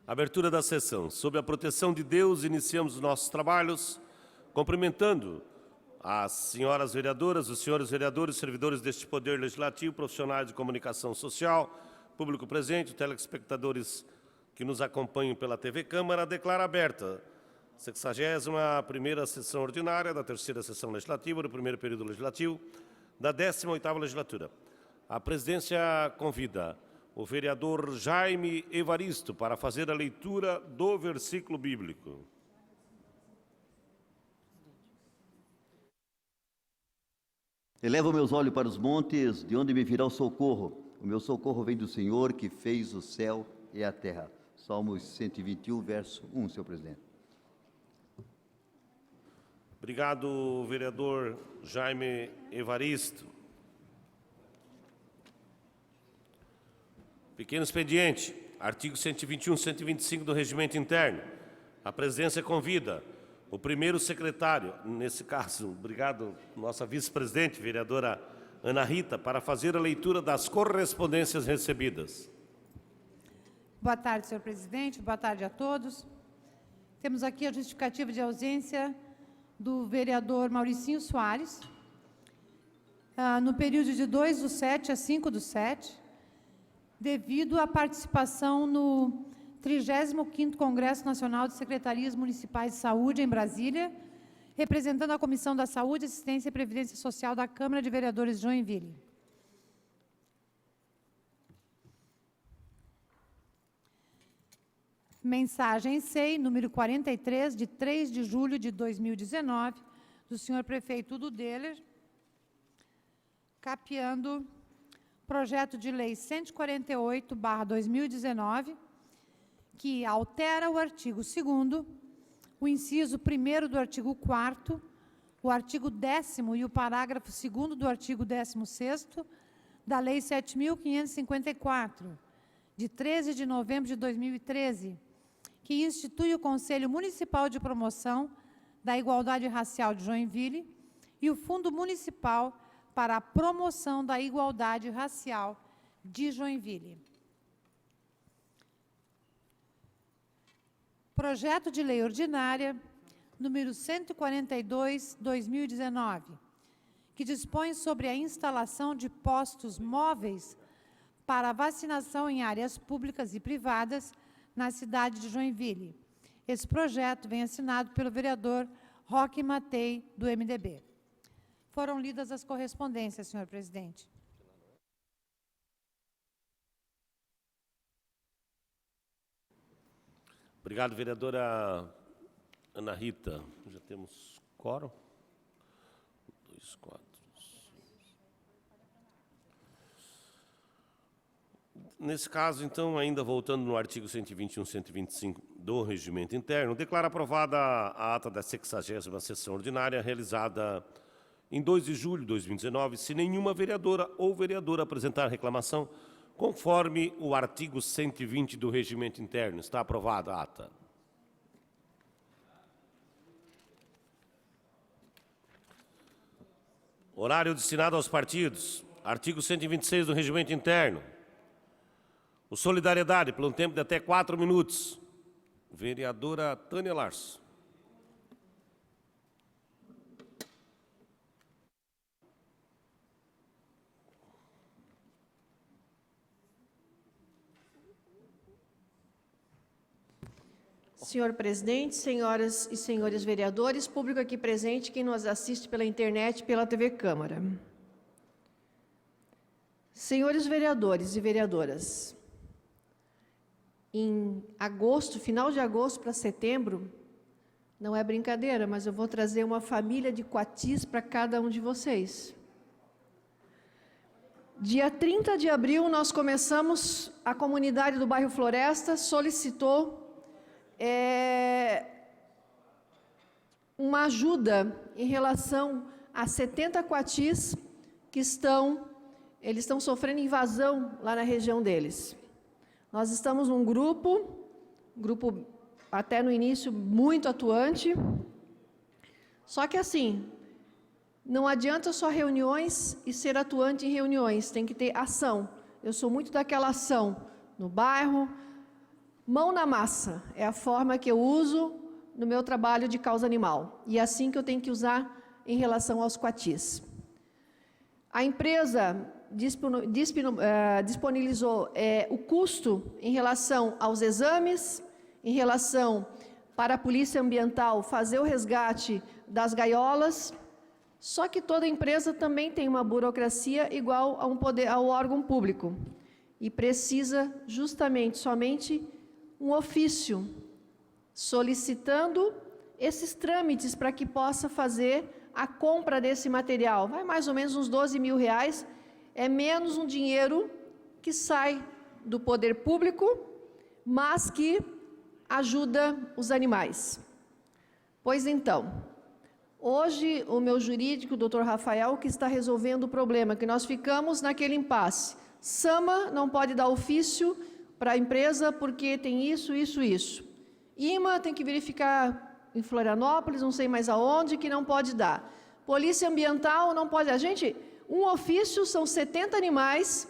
Abertura da sessão. Sob a proteção de Deus, iniciamos os nossos trabalhos, cumprimentando as senhoras vereadoras, os senhores vereadores, servidores deste Poder Legislativo, profissionais de comunicação social, público presente, telespectadores que nos acompanham pela TV Câmara. Declaro aberta a 61ª sessão ordinária da 3ª sessão legislativa do primeiro período legislativo da 18ª legislatura. A presidência convida o vereador Jaime Evaristo para fazer a leitura do versículo bíblico. Elevo meus olhos para os montes, de onde me virá o socorro. O meu socorro vem do Senhor, que fez o céu e a terra. Salmos 121, verso 1, senhor presidente. Obrigado, vereador Jaime Evaristo. Pequeno expediente, artigo 121, 125 do Regimento Interno. A presidência convida o primeiro secretário, nesse caso, obrigado, nossa vice-presidente, vereadora Ana Rita, para fazer a leitura das correspondências recebidas. Boa tarde, senhor presidente. Boa tarde a todos. Temos aqui a justificativa de ausência do vereador Mauricinho Soares, no período de 2/7 a 5/7, devido à participação no 35º Congresso Nacional de Secretarias Municipais de Saúde, em Brasília, representando a Comissão da Saúde, Assistência e Previdência Social da Câmara de Vereadores de Joinville. Mensagem SEI, número 43, de 3 de julho de 2019, do senhor prefeito Udo Deller, capeando projeto de lei 148/2019, que altera o artigo 2º, o inciso 1º do artigo 4º, o artigo 10º e o parágrafo 2º do artigo 16º da Lei 7.554, de 13 de novembro de 2013, que institui o Conselho Municipal de Promoção da Igualdade Racial de Joinville e o Fundo Municipal para a Promoção da Igualdade Racial de Joinville. Projeto de Lei Ordinária, número 142/2019, que dispõe sobre a instalação de postos móveis para vacinação em áreas públicas e privadas na cidade de Joinville. Esse projeto vem assinado pelo vereador Roque Matei, do MDB. Foram lidas as correspondências, senhor presidente. Obrigado, vereadora Ana Rita. Já temos quórum? 2, 4. Nesse caso, então, ainda voltando no artigo 121, 125 do Regimento Interno, declaro aprovada a ata da 60ª sessão ordinária realizada em 2 de julho de 2019, se nenhuma vereadora ou vereador apresentar reclamação, conforme o artigo 120 do Regimento Interno. Está aprovada a ata. Horário destinado aos partidos. Artigo 126 do Regimento Interno. O Solidariedade, por um tempo de até 4 minutos. Vereadora Tânia Larso. Senhor presidente, senhoras e senhores vereadores, público aqui presente, quem nos assiste pela internet e pela TV Câmara. Senhores vereadores e vereadoras, em agosto, final de agosto para setembro, não é brincadeira, mas eu vou trazer uma família de coatis para cada um de vocês. Dia 30 de abril, nós começamos, a comunidade do bairro Floresta solicitou uma ajuda em relação a 70 coatis que eles estão sofrendo invasão lá na região deles. Nós estamos num grupo até no início muito atuante, só que assim, não adianta só reuniões e ser atuante em reuniões, tem que ter ação. Eu sou muito daquela ação, no bairro. Mão na massa é a forma que eu uso no meu trabalho de causa animal. E é assim que eu tenho que usar em relação aos coatis. A empresa disponibilizou o custo em relação aos exames, em relação para a Polícia Ambiental fazer o resgate das gaiolas, só que toda empresa também tem uma burocracia igual ao órgão público e precisa justamente, somente um ofício solicitando esses trâmites para que possa fazer a compra desse material. Vai mais ou menos uns 12 mil reais, é menos um dinheiro que sai do poder público, mas que ajuda os animais. Pois então, hoje o meu jurídico, o Dr. Rafael, que está resolvendo o problema, que nós ficamos naquele impasse. SAMA não pode dar ofício para a empresa porque tem isso. IMA tem que verificar em Florianópolis, não sei mais aonde, que não pode dar. Polícia Ambiental não pode. Um ofício são 70 animais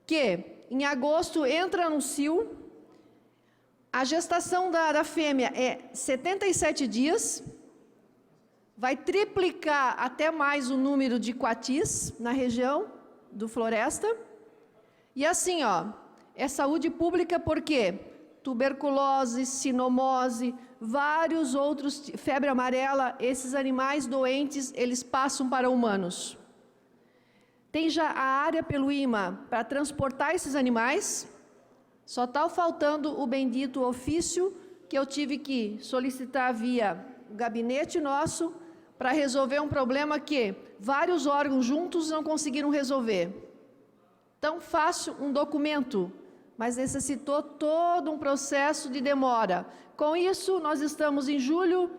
que em agosto entra no cio. A gestação da fêmea é 77 dias. Vai triplicar até mais o número de coatis na região do Floresta. E assim, é saúde pública porque tuberculose, sinomose, vários outros, febre amarela, esses animais doentes, eles passam para humanos. Tem já a área pelo IMA para transportar esses animais, só está faltando o bendito ofício que eu tive que solicitar via gabinete nosso para resolver um problema que vários órgãos juntos não conseguiram resolver. Tão fácil um documento, mas necessitou todo um processo de demora. Com isso, nós estamos em julho.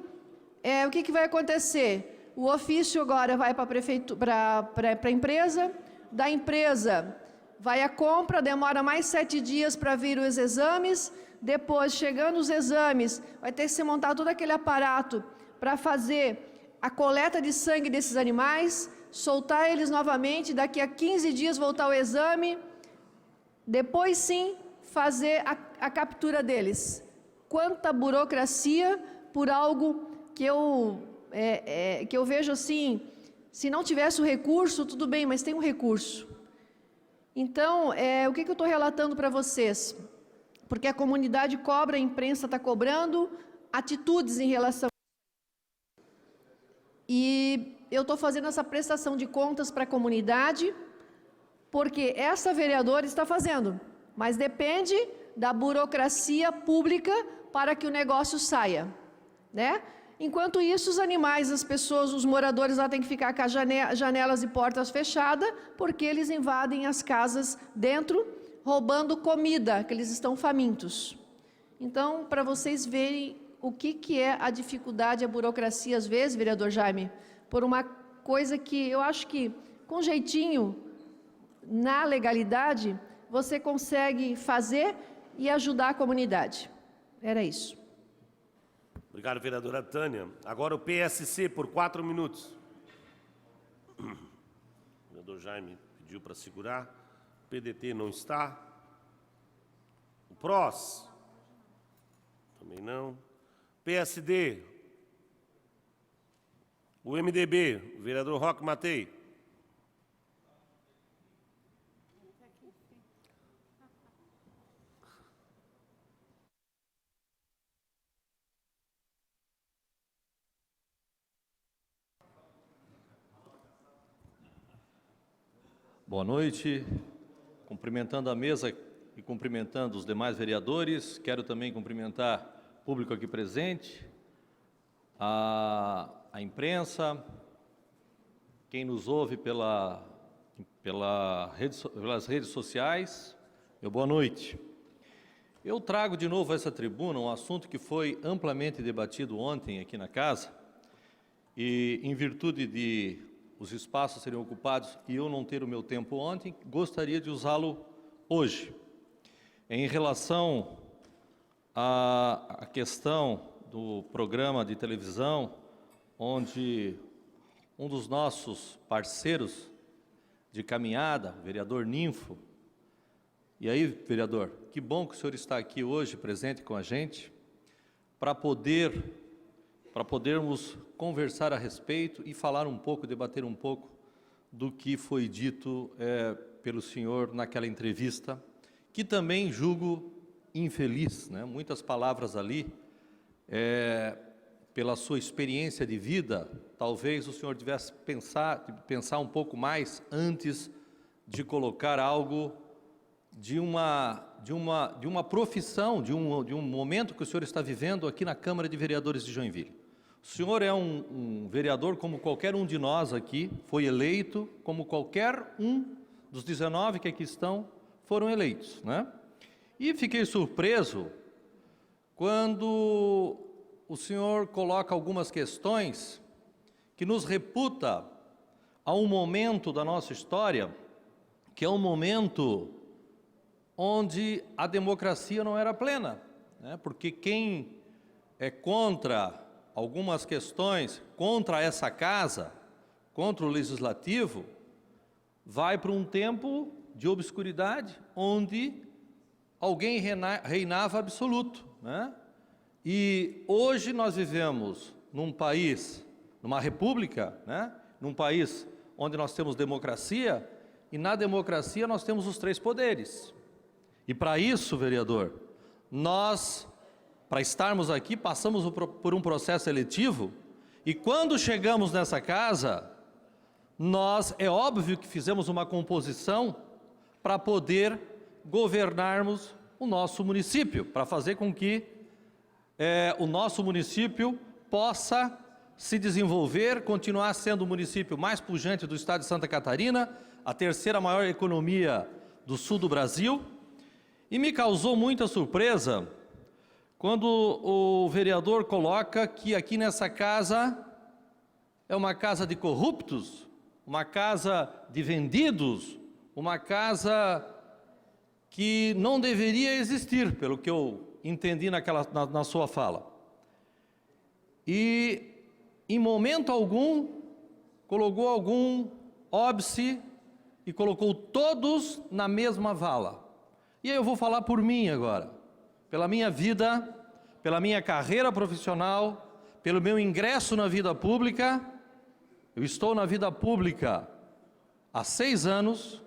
O que vai acontecer? O ofício agora vai para a empresa, da empresa vai a compra, demora mais 7 dias para vir os exames, depois, chegando os exames, vai ter que ser montado todo aquele aparato para fazer a coleta de sangue desses animais, soltar eles novamente, daqui a 15 dias voltar ao exame, depois sim fazer a captura deles. Quanta burocracia por algo que eu vejo assim, se não tivesse o recurso, tudo bem, mas tem um recurso. Então, o que eu estou relatando para vocês? Porque a comunidade cobra, a imprensa está cobrando atitudes em relação. E eu estou fazendo essa prestação de contas para a comunidade, porque essa vereadora está fazendo, mas depende da burocracia pública para que o negócio saia, né? Enquanto isso, os animais, as pessoas, os moradores lá têm que ficar com as janelas e portas fechadas, porque eles invadem as casas dentro, roubando comida, que eles estão famintos. Então, para vocês verem o que é a dificuldade, a burocracia, às vezes, vereador Jaime, por uma coisa que eu acho que, com jeitinho, na legalidade, você consegue fazer e ajudar a comunidade. Era isso. Obrigado, vereadora Tânia. Agora o PSC, por 4 minutos. O vereador Jaime pediu para segurar. O PDT não está. O PROS? Também não. PSD? O MDB? O vereador Roque Matei? Boa noite, cumprimentando a mesa e cumprimentando os demais vereadores, quero também cumprimentar o público aqui presente, a imprensa, quem nos ouve pelas redes sociais, meu boa noite. Eu trago de novo a essa tribuna um assunto que foi amplamente debatido ontem aqui na casa, e em virtude de os espaços serem ocupados e eu não ter o meu tempo ontem, gostaria de usá-lo hoje. Em relação à questão do programa de televisão, onde um dos nossos parceiros de caminhada, o vereador Ninfo, E aí, vereador, que bom que o senhor está aqui hoje, presente com a gente, para podermos conversar a respeito e falar um pouco, debater um pouco do que foi dito pelo senhor naquela entrevista, que também julgo infeliz, né? Muitas palavras ali, pela sua experiência de vida, talvez o senhor tivesse pensar um pouco mais antes de colocar algo de uma profissão, de um momento que o senhor está vivendo aqui na Câmara de Vereadores de Joinville. O senhor é um vereador como qualquer um de nós aqui, foi eleito como qualquer um dos 19 que aqui estão foram eleitos, né? E fiquei surpreso quando o senhor coloca algumas questões que nos reputa a um momento da nossa história, que é um momento onde a democracia não era plena, né? Porque quem é contra algumas questões, contra essa casa, contra o Legislativo, vai para um tempo de obscuridade, onde alguém reinava absoluto, né? E hoje nós vivemos num país, numa república, né? Num país onde nós temos democracia, e na democracia nós temos os 3 poderes. E para isso, vereador, nós, para estarmos aqui, passamos por um processo eletivo, e quando chegamos nessa casa, nós, é óbvio que fizemos uma composição para poder governarmos o nosso município, para fazer com que o nosso município possa se desenvolver, continuar sendo o município mais pujante do estado de Santa Catarina, a 3ª maior economia do sul do Brasil. E me causou muita surpresa quando o vereador coloca que aqui nessa casa é uma casa de corruptos, uma casa de vendidos, uma casa que não deveria existir, pelo que eu entendi na sua fala. E, em momento algum, colocou algum óbice e colocou todos na mesma vala. E aí eu vou falar por mim agora, pela minha vida, pela minha carreira profissional, pelo meu ingresso na vida pública. Eu estou na vida pública há 6 anos,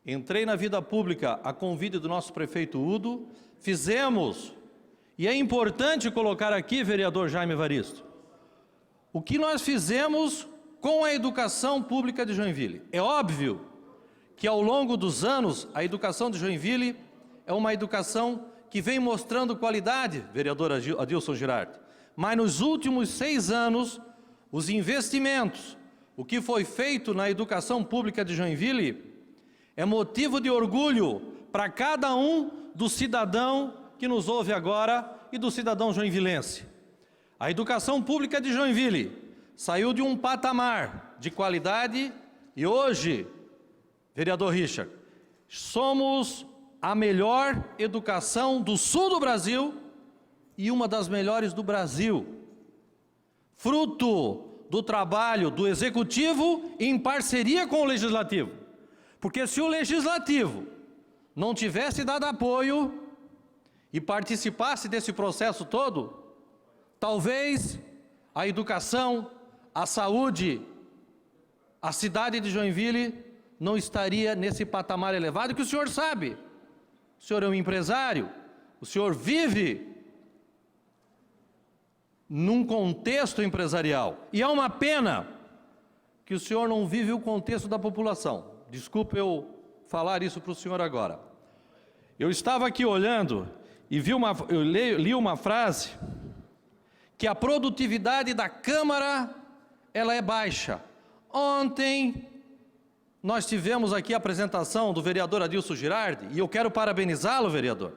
entrei na vida pública a convite do nosso prefeito Udo, fizemos, e é importante colocar aqui, vereador Jaime Evaristo, o que nós fizemos com a educação pública de Joinville. É óbvio que ao longo dos anos, a educação de Joinville é uma educação que vem mostrando qualidade, vereador Adilson Girardi, mas nos últimos 6 anos, os investimentos, o que foi feito na educação pública de Joinville, é motivo de orgulho para cada um do cidadão que nos ouve agora e do cidadão joinvilense. A educação pública de Joinville saiu de um patamar de qualidade e hoje, vereador Richard, somos a melhor educação do sul do Brasil e uma das melhores do Brasil, fruto do trabalho do Executivo em parceria com o Legislativo. Porque se o Legislativo não tivesse dado apoio e participasse desse processo todo, talvez a educação, a saúde, a cidade de Joinville não estaria nesse patamar elevado que o senhor sabe. O senhor é um empresário, o senhor vive num contexto empresarial. E é uma pena que o senhor não vive o contexto da população. Desculpe eu falar isso para o senhor agora. Eu estava aqui olhando e li uma frase que a produtividade da Câmara ela é baixa. Ontem nós tivemos aqui a apresentação do vereador Adilson Girardi e eu quero parabenizá-lo, vereador,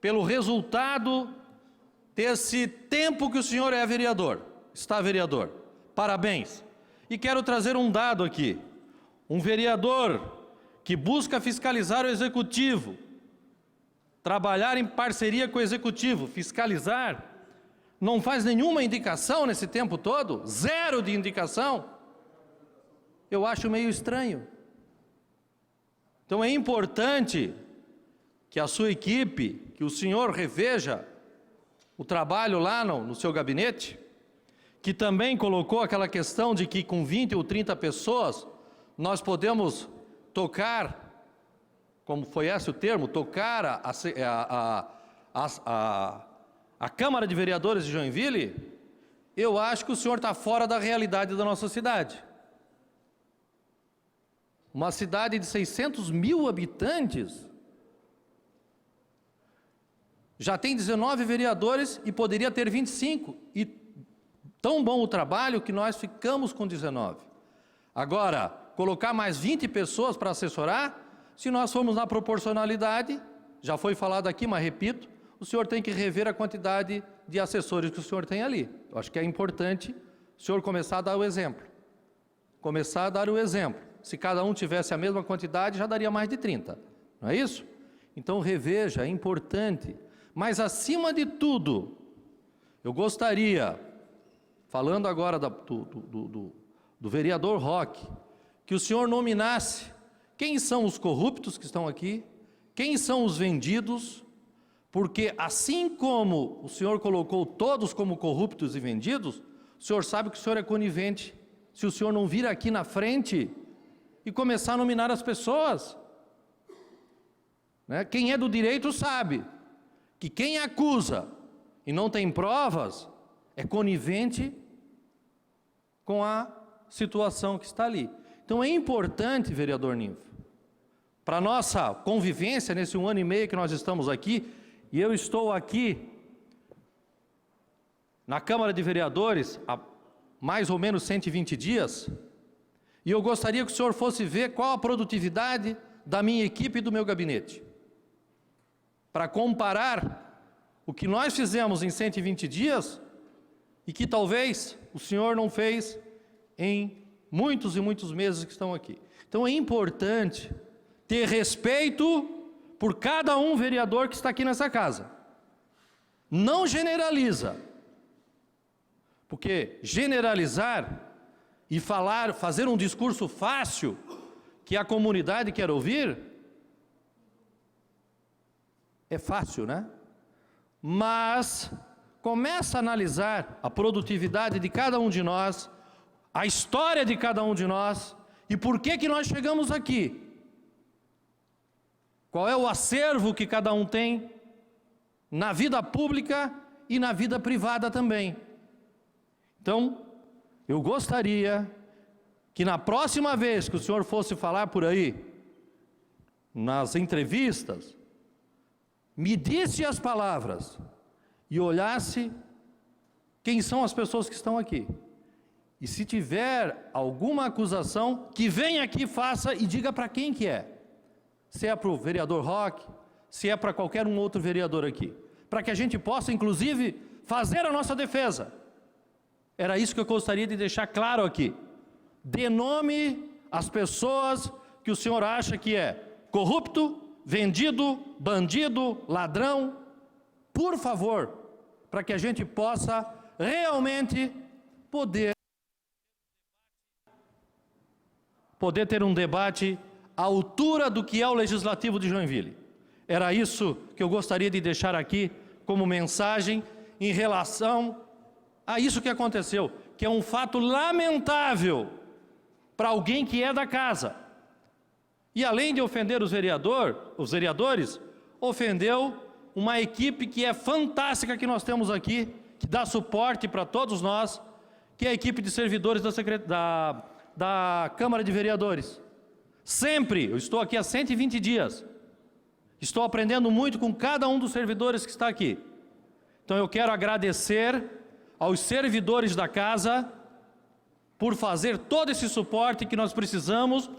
pelo resultado desse tempo que o senhor é vereador, está vereador. Parabéns. E quero trazer um dado aqui. Um vereador que busca fiscalizar o Executivo, trabalhar em parceria com o Executivo, fiscalizar, não faz nenhuma indicação nesse tempo todo, 0 de indicação, eu acho meio estranho. Então é importante que a sua equipe, que o senhor reveja o trabalho lá no seu gabinete, que também colocou aquela questão de que com 20 ou 30 pessoas nós podemos tocar, como foi esse o termo, tocar a Câmara de Vereadores de Joinville. Eu acho que o senhor está fora da realidade da nossa cidade. Uma cidade de 600 mil habitantes já tem 19 vereadores e poderia ter 25. E tão bom o trabalho que nós ficamos com 19. Agora, colocar mais 20 pessoas para assessorar, se nós formos na proporcionalidade, já foi falado aqui, mas repito, o senhor tem que rever a quantidade de assessores que o senhor tem ali. Eu acho que é importante o senhor começar a dar o exemplo. Começar a dar o exemplo. Se cada um tivesse a mesma quantidade, já daria mais de 30. Não é isso? Então, reveja, é importante. Mas, acima de tudo, eu gostaria, falando agora do vereador Roque, que o senhor nominasse quem são os corruptos que estão aqui, quem são os vendidos, porque assim como o senhor colocou todos como corruptos e vendidos, o senhor sabe que o senhor é conivente. Se o senhor não vir aqui na frente e começar a nominar as pessoas, né? Quem é do direito sabe que quem acusa e não tem provas é conivente com a situação que está ali. Então é importante, vereador Ninfo, para a nossa convivência nesse 1 ano e meio que nós estamos aqui, e eu estou aqui na Câmara de Vereadores há mais ou menos 120 dias, e eu gostaria que o senhor fosse ver qual a produtividade da minha equipe e do meu gabinete, para comparar o que nós fizemos em 120 dias e que talvez o senhor não fez em muitos e muitos meses que estão aqui. Então é importante ter respeito por cada um vereador que está aqui nessa casa. Não generaliza, porque generalizar e fazer um discurso fácil que a comunidade quer ouvir, é fácil, né? Mas começa a analisar a produtividade de cada um de nós, a história de cada um de nós e por que nós chegamos aqui. Qual é o acervo que cada um tem na vida pública e na vida privada também. Então, eu gostaria que na próxima vez que o senhor fosse falar por aí, nas entrevistas, medisse as palavras e olhasse quem são as pessoas que estão aqui. E se tiver alguma acusação, que venha aqui, faça e diga para quem que é. Se é para o vereador Roque, se é para qualquer um outro vereador aqui. Para que a gente possa, inclusive, fazer a nossa defesa. Era isso que eu gostaria de deixar claro aqui. Dê nome às pessoas que o senhor acha que é corrupto, vendido, bandido, ladrão. Por favor, para que a gente possa realmente poder ter um debate à altura do que é o Legislativo de Joinville. Era isso que eu gostaria de deixar aqui como mensagem em relação a isso que aconteceu, que é um fato lamentável para alguém que é da casa. E além de ofender os vereadores, ofendeu uma equipe que é fantástica que nós temos aqui, que dá suporte para todos nós, que é a equipe de servidores da Câmara de Vereadores. Sempre, eu estou aqui há 120 dias, estou aprendendo muito com cada um dos servidores que está aqui. Então eu quero agradecer aos servidores da casa por fazer todo esse suporte que nós precisamos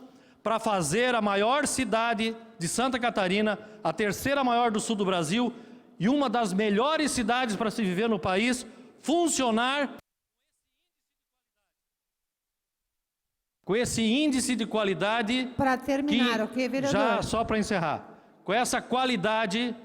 para fazer a maior cidade de Santa Catarina, a terceira maior do sul do Brasil e uma das melhores cidades para se viver no país, funcionar com esse índice de qualidade. Para terminar, ok, vereador? Já só para encerrar, com essa qualidade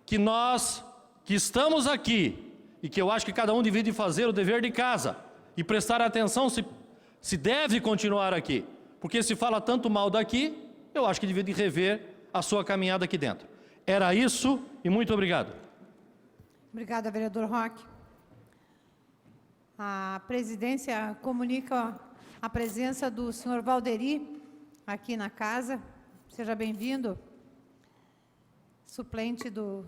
que nós que estamos aqui e que eu acho que cada um divide fazer o dever de casa e prestar atenção se deve continuar aqui, porque se fala tanto mal daqui, eu acho que devia de rever a sua caminhada aqui dentro. Era isso e muito obrigado. Obrigada, vereador Roque. A presidência comunica a presença do senhor Valderi aqui na casa. Seja bem-vindo, suplente da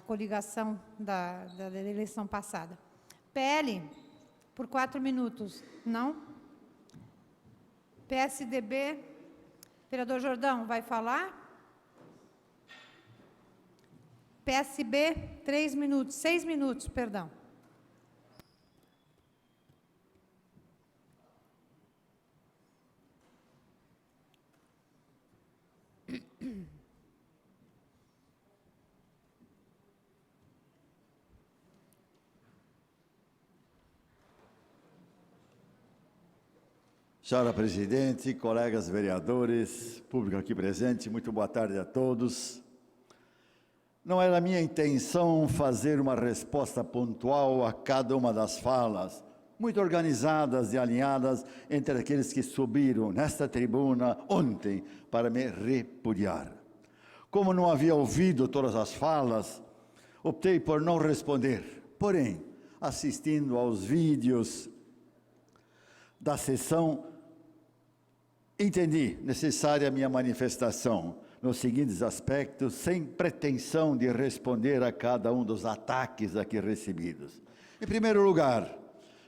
coligação da eleição passada. PL, por 4 minutos. Não? PSDB, vereador Jordão, vai falar? PSB, 3 minutos, 6 minutos, perdão. Senhora presidente, colegas vereadores, público aqui presente, muito boa tarde a todos. Não era minha intenção fazer uma resposta pontual a cada uma das falas, muito organizadas e alinhadas entre aqueles que subiram nesta tribuna ontem para me repudiar. Como não havia ouvido todas as falas, optei por não responder. Porém, assistindo aos vídeos da sessão, entendi necessária a minha manifestação nos seguintes aspectos, sem pretensão de responder a cada um dos ataques aqui recebidos. Em primeiro lugar,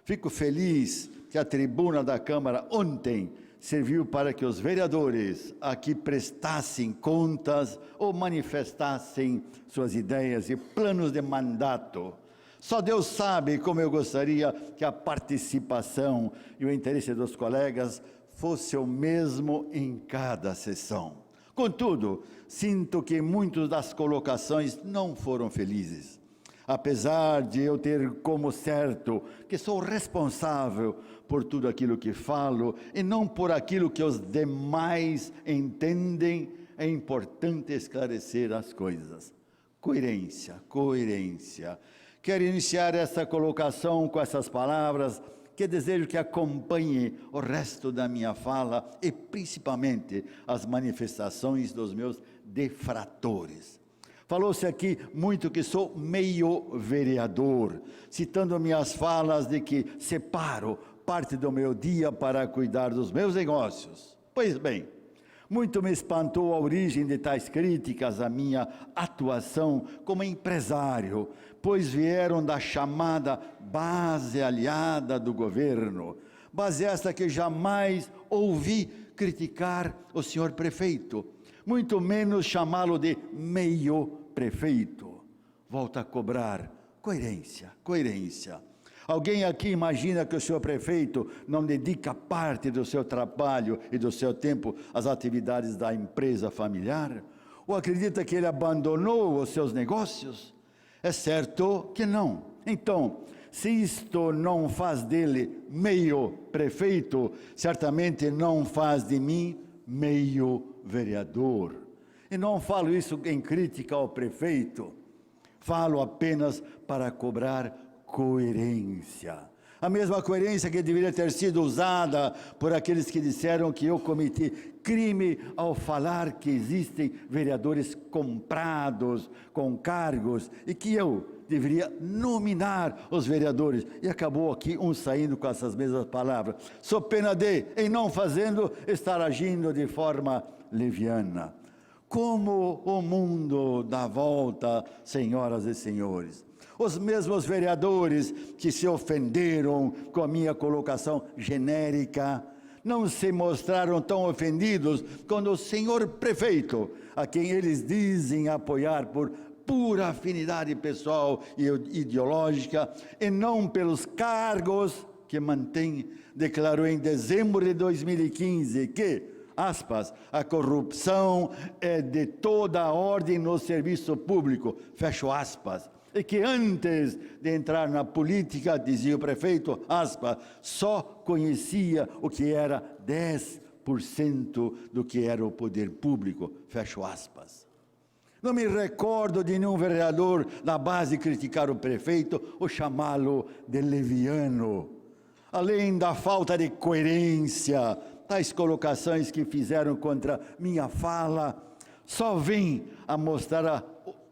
fico feliz que a tribuna da Câmara ontem serviu para que os vereadores aqui prestassem contas ou manifestassem suas ideias e planos de mandato. Só Deus sabe como eu gostaria que a participação e o interesse dos colegas fosse o mesmo em cada sessão. Contudo, sinto que muitas das colocações não foram felizes. Apesar de eu ter como certo que sou responsável por tudo aquilo que falo e não por aquilo que os demais entendem, é importante esclarecer as coisas. Coerência, coerência. Quero iniciar essa colocação com essas palavras que desejo que acompanhe o resto da minha fala e principalmente as manifestações dos meus defratores. Falou-se aqui muito que sou meio vereador, citando minhas falas de que separo parte do meu dia para cuidar dos meus negócios. Pois bem, muito me espantou a origem de tais críticas à minha atuação como empresário, pois vieram da chamada base aliada do governo, base esta que jamais ouvi criticar o senhor prefeito, muito menos chamá-lo de meio prefeito. Volto a cobrar coerência, coerência. Alguém aqui imagina que o senhor prefeito não dedica parte do seu trabalho e do seu tempo às atividades da empresa familiar? Ou acredita que ele abandonou os seus negócios? É certo que não. Então, se isto não faz dele meio prefeito, certamente não faz de mim meio vereador. E não falo isso em crítica ao prefeito, falo apenas para cobrar coerência. A mesma coerência que deveria ter sido usada por aqueles que disseram que eu cometi crime ao falar que existem vereadores comprados com cargos e que eu deveria nominar os vereadores. E acabou aqui um saindo com essas mesmas palavras. Sou pena de, em não fazendo, estar agindo de forma leviana. Como o mundo dá volta, senhoras e senhores. Os mesmos vereadores que se ofenderam com a minha colocação genérica, não se mostraram tão ofendidos quando o senhor prefeito, a quem eles dizem apoiar por pura afinidade pessoal e ideológica, e não pelos cargos que mantém, declarou em dezembro de 2015 que, aspas, a corrupção é de toda a ordem no serviço público, fecho aspas. E que antes de entrar na política, dizia o prefeito, aspas, só conhecia o que era 10% do que era o poder público, fecho aspas. Não me recordo de nenhum vereador da base criticar o prefeito ou chamá-lo de leviano. além da falta de coerência, tais colocações que fizeram contra minha fala, só vêm a mostrar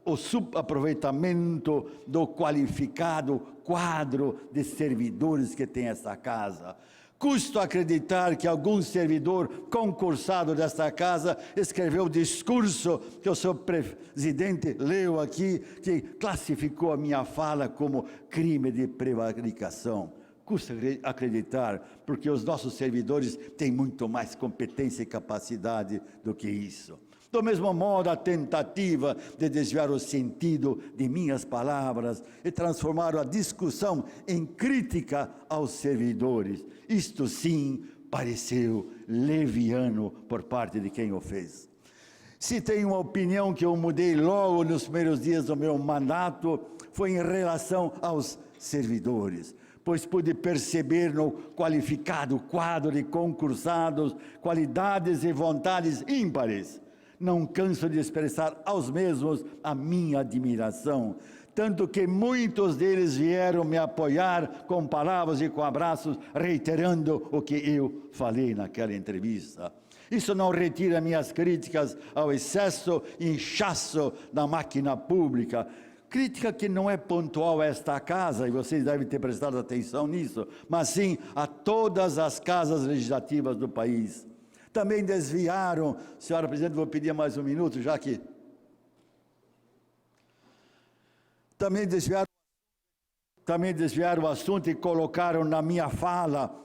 o subaproveitamento do qualificado quadro de servidores que tem esta casa. Custo acreditar que algum servidor concursado desta casa escreveu o discurso que o senhor presidente leu aqui, que classificou a minha fala como crime de prevaricação. Custa acreditar, porque os nossos servidores têm muito mais competência e capacidade do que isso. Do mesmo modo, a tentativa de desviar o sentido de minhas palavras e transformar a discussão em crítica aos servidores. Isto sim pareceu leviano por parte de quem o fez. Se tem uma opinião que eu mudei logo nos primeiros dias do meu mandato, foi em relação aos servidores, pois pude perceber no qualificado quadro de concursados qualidades e vontades ímpares. Não canso de expressar aos mesmos a minha admiração, tanto que muitos deles vieram me apoiar com palavras e com abraços, reiterando o que eu falei naquela entrevista. Isso não retira minhas críticas ao excesso e inchaço da máquina pública, crítica que não é pontual a esta casa, e vocês devem ter prestado atenção nisso, mas sim a todas as casas legislativas do país. Também desviaram, senhora presidente, vou pedir mais um minuto, já que... Também desviaram o assunto e colocaram na minha fala,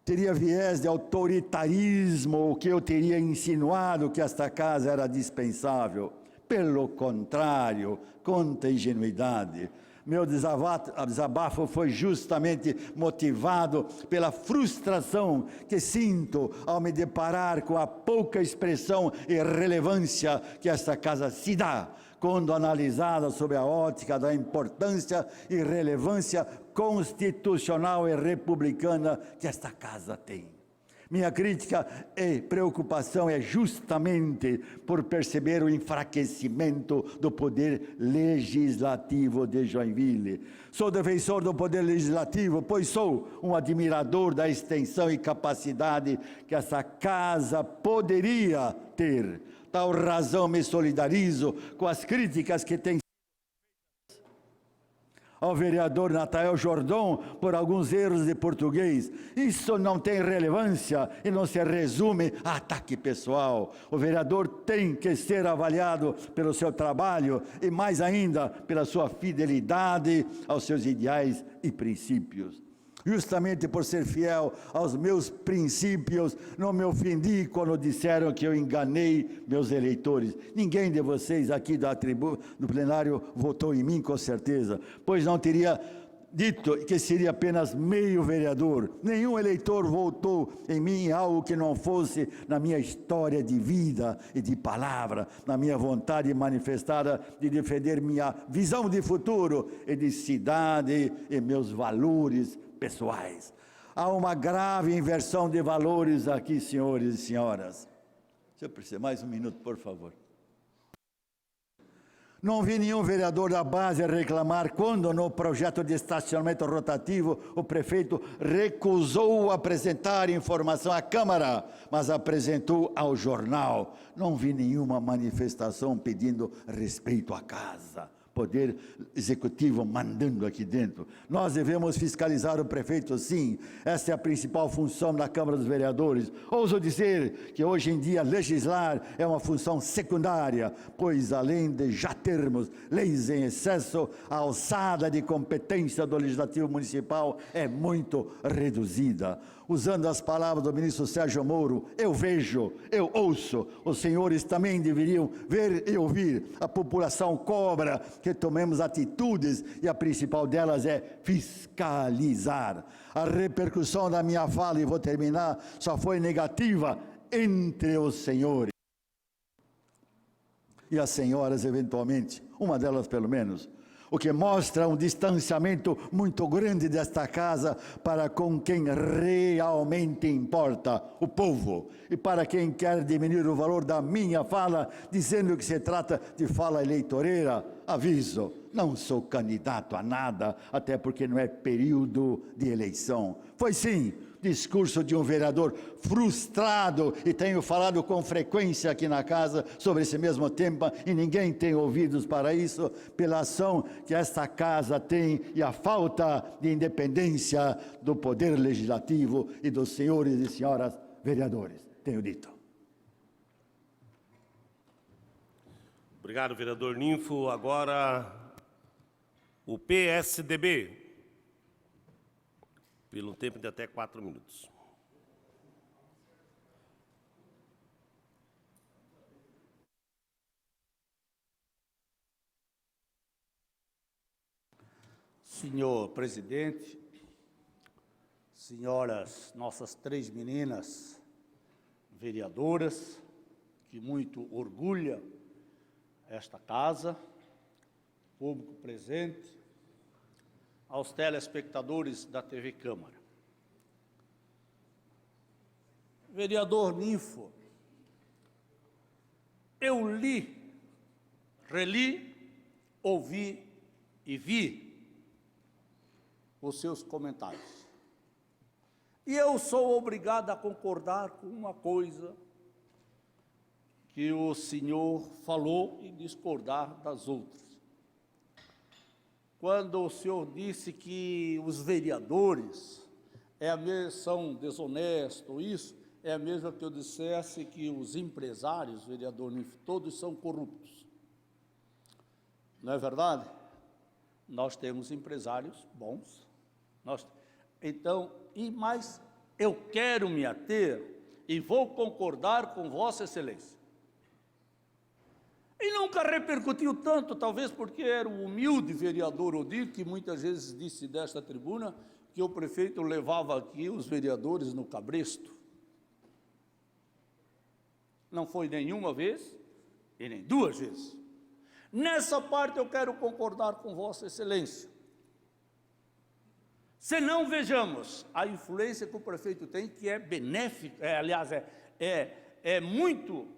teria viés de autoritarismo, o que eu teria insinuado que esta casa era dispensável. Pelo contrário, quanta ingenuidade. Meu desabafo foi justamente motivado pela frustração que sinto ao me deparar com a pouca expressão e relevância que esta casa se dá, quando analisada sob a ótica da importância e relevância constitucional e republicana que esta casa tem. Minha crítica e preocupação é justamente por perceber o enfraquecimento do poder legislativo de Joinville. Sou defensor do poder legislativo, pois sou um admirador da extensão e capacidade que essa casa poderia ter. Tal razão me solidarizo com as críticas que tem ao vereador Natael Jordão por alguns erros de português. Isso não tem relevância e não se resume a ataque pessoal. O vereador tem que ser avaliado pelo seu trabalho e, mais ainda, pela sua fidelidade aos seus ideais e princípios. Justamente por ser fiel aos meus princípios, não me ofendi quando disseram que eu enganei meus eleitores. Ninguém de vocês aqui do plenário votou em mim, com certeza, pois não teria dito que seria apenas meio vereador. Nenhum eleitor votou em mim em algo que não fosse na minha história de vida e de palavra, na minha vontade manifestada de defender minha visão de futuro e de cidade e meus valores pessoais. Há uma grave inversão de valores aqui, senhores e senhoras. Se eu precisar, mais um minuto, por favor. Não vi nenhum vereador da base reclamar quando, no projeto de estacionamento rotativo, o prefeito recusou apresentar informação à Câmara, mas apresentou ao jornal. Não vi nenhuma manifestação pedindo respeito à casa. Poder executivo mandando aqui dentro. Nós devemos fiscalizar o prefeito, sim. Essa é a principal função da Câmara dos Vereadores. Ouso dizer que hoje em dia legislar é uma função secundária, pois além de já termos leis em excesso, a alçada de competência do Legislativo Municipal é muito reduzida. Usando as palavras do ministro Sérgio Moro, eu vejo, eu ouço, os senhores também deveriam ver e ouvir. A população cobra que tomemos atitudes e a principal delas é fiscalizar. A repercussão da minha fala, e vou terminar, só foi negativa entre os senhores e as senhoras, eventualmente, uma delas pelo menos. o que mostra um distanciamento muito grande desta casa para com quem realmente importa, o povo. E para quem quer diminuir o valor da minha fala, dizendo que se trata de fala eleitoreira, aviso, não sou candidato a nada, até porque não é período de eleição. Foi sim discurso de um vereador frustrado, e tenho falado com frequência aqui na casa sobre esse mesmo tema, e ninguém tem ouvidos para isso, pela ação que esta casa tem e a falta de independência do poder legislativo e dos senhores e senhoras vereadores. Tenho dito. Obrigado, vereador Ninfo. Agora, o PSDB, pelo tempo de até 4 minutos. Senhor presidente, senhoras, nossas 3 meninas vereadoras, que muito orgulha esta casa, público presente, aos telespectadores da TV Câmara. Vereador Ninfo, eu li, reli, ouvi e vi os seus comentários. E eu sou obrigado a concordar com uma coisa que o senhor falou e discordar das outras. Quando o senhor disse que os vereadores são desonestos, isso é a mesma que eu dissesse que os empresários, vereador Ninfo, todos são corruptos. Não é verdade? Nós temos empresários bons. Mas eu quero me ater e vou concordar com Vossa Excelência. E nunca repercutiu tanto, talvez porque era o humilde vereador Odir, que muitas vezes disse desta tribuna que o prefeito levava aqui os vereadores no cabresto. Não foi nenhuma vez e nem 2 vezes. Nessa parte eu quero concordar com Vossa Excelência. Se não vejamos a influência que o prefeito tem, que é benéfica, é muito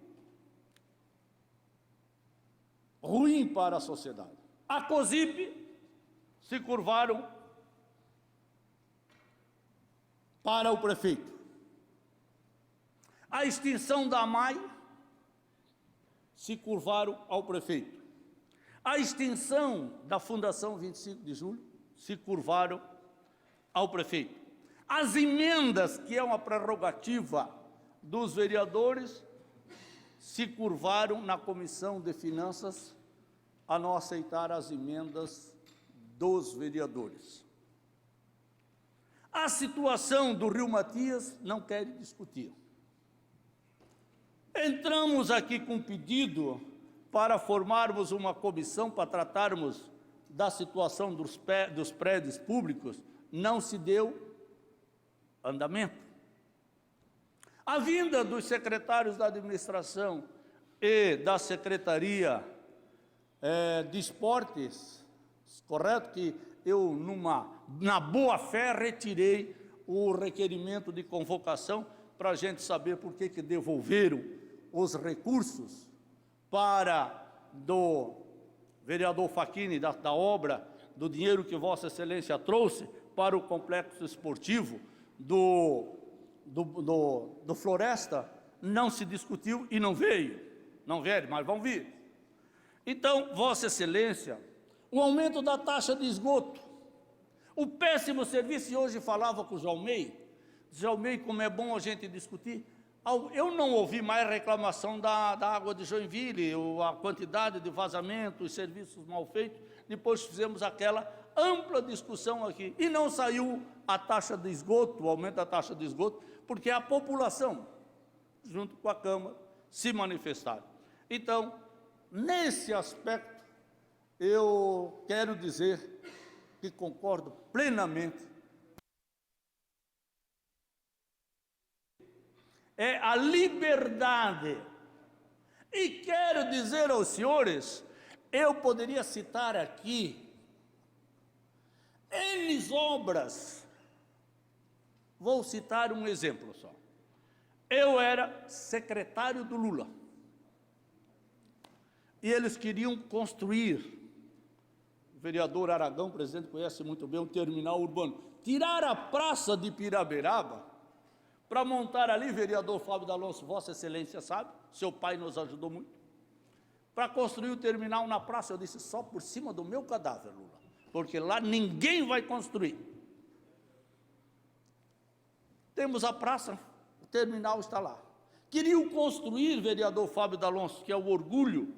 ruim para a sociedade. A COSIP se curvaram para o prefeito. A extinção da AMAI se curvaram ao prefeito. A extinção da Fundação 25 de Julho se curvaram ao prefeito. As emendas, que é uma prerrogativa dos vereadores, se curvaram na Comissão de Finanças a não aceitar as emendas dos vereadores. A situação do Rio Matias não quero discutir. Entramos aqui com um pedido para formarmos uma comissão para tratarmos da situação dos prédios públicos, não se deu andamento. A vinda dos secretários da administração e da Secretaria de Esportes, correto que eu, na boa fé, retirei o requerimento de convocação para a gente saber por que devolveram os recursos do vereador Facchini, da obra, do dinheiro que Vossa Excelência trouxe para o complexo esportivo do Floresta, não se discutiu e não veio, mas vão vir. Então, Vossa Excelência, o aumento da taxa de esgoto, o péssimo serviço, e hoje falava com o Jalmei, como é bom a gente discutir, eu não ouvi mais reclamação da água de Joinville, a quantidade de vazamento, os serviços mal feitos, depois fizemos aquela ampla discussão aqui, e não saiu a taxa de esgoto, o aumento da taxa de esgoto, porque a população, junto com a Câmara, se manifestaram. Então, nesse aspecto, eu quero dizer que concordo plenamente. É a liberdade. E quero dizer aos senhores, eu poderia citar aqui N obras. Vou citar um exemplo só. Eu era secretário do Lula. E eles queriam construir, o vereador Aragão, presidente, conhece muito bem, um terminal urbano. Tirar a praça de Piraberaba para montar ali, vereador Fábio D'Alonso, Vossa Excelência sabe, seu pai nos ajudou muito, para construir o terminal na praça. Eu disse, só por cima do meu cadáver, Lula, porque lá ninguém vai construir. Temos a praça, o terminal está lá. Queriam construir, vereador Fábio D'Alonso, que é o orgulho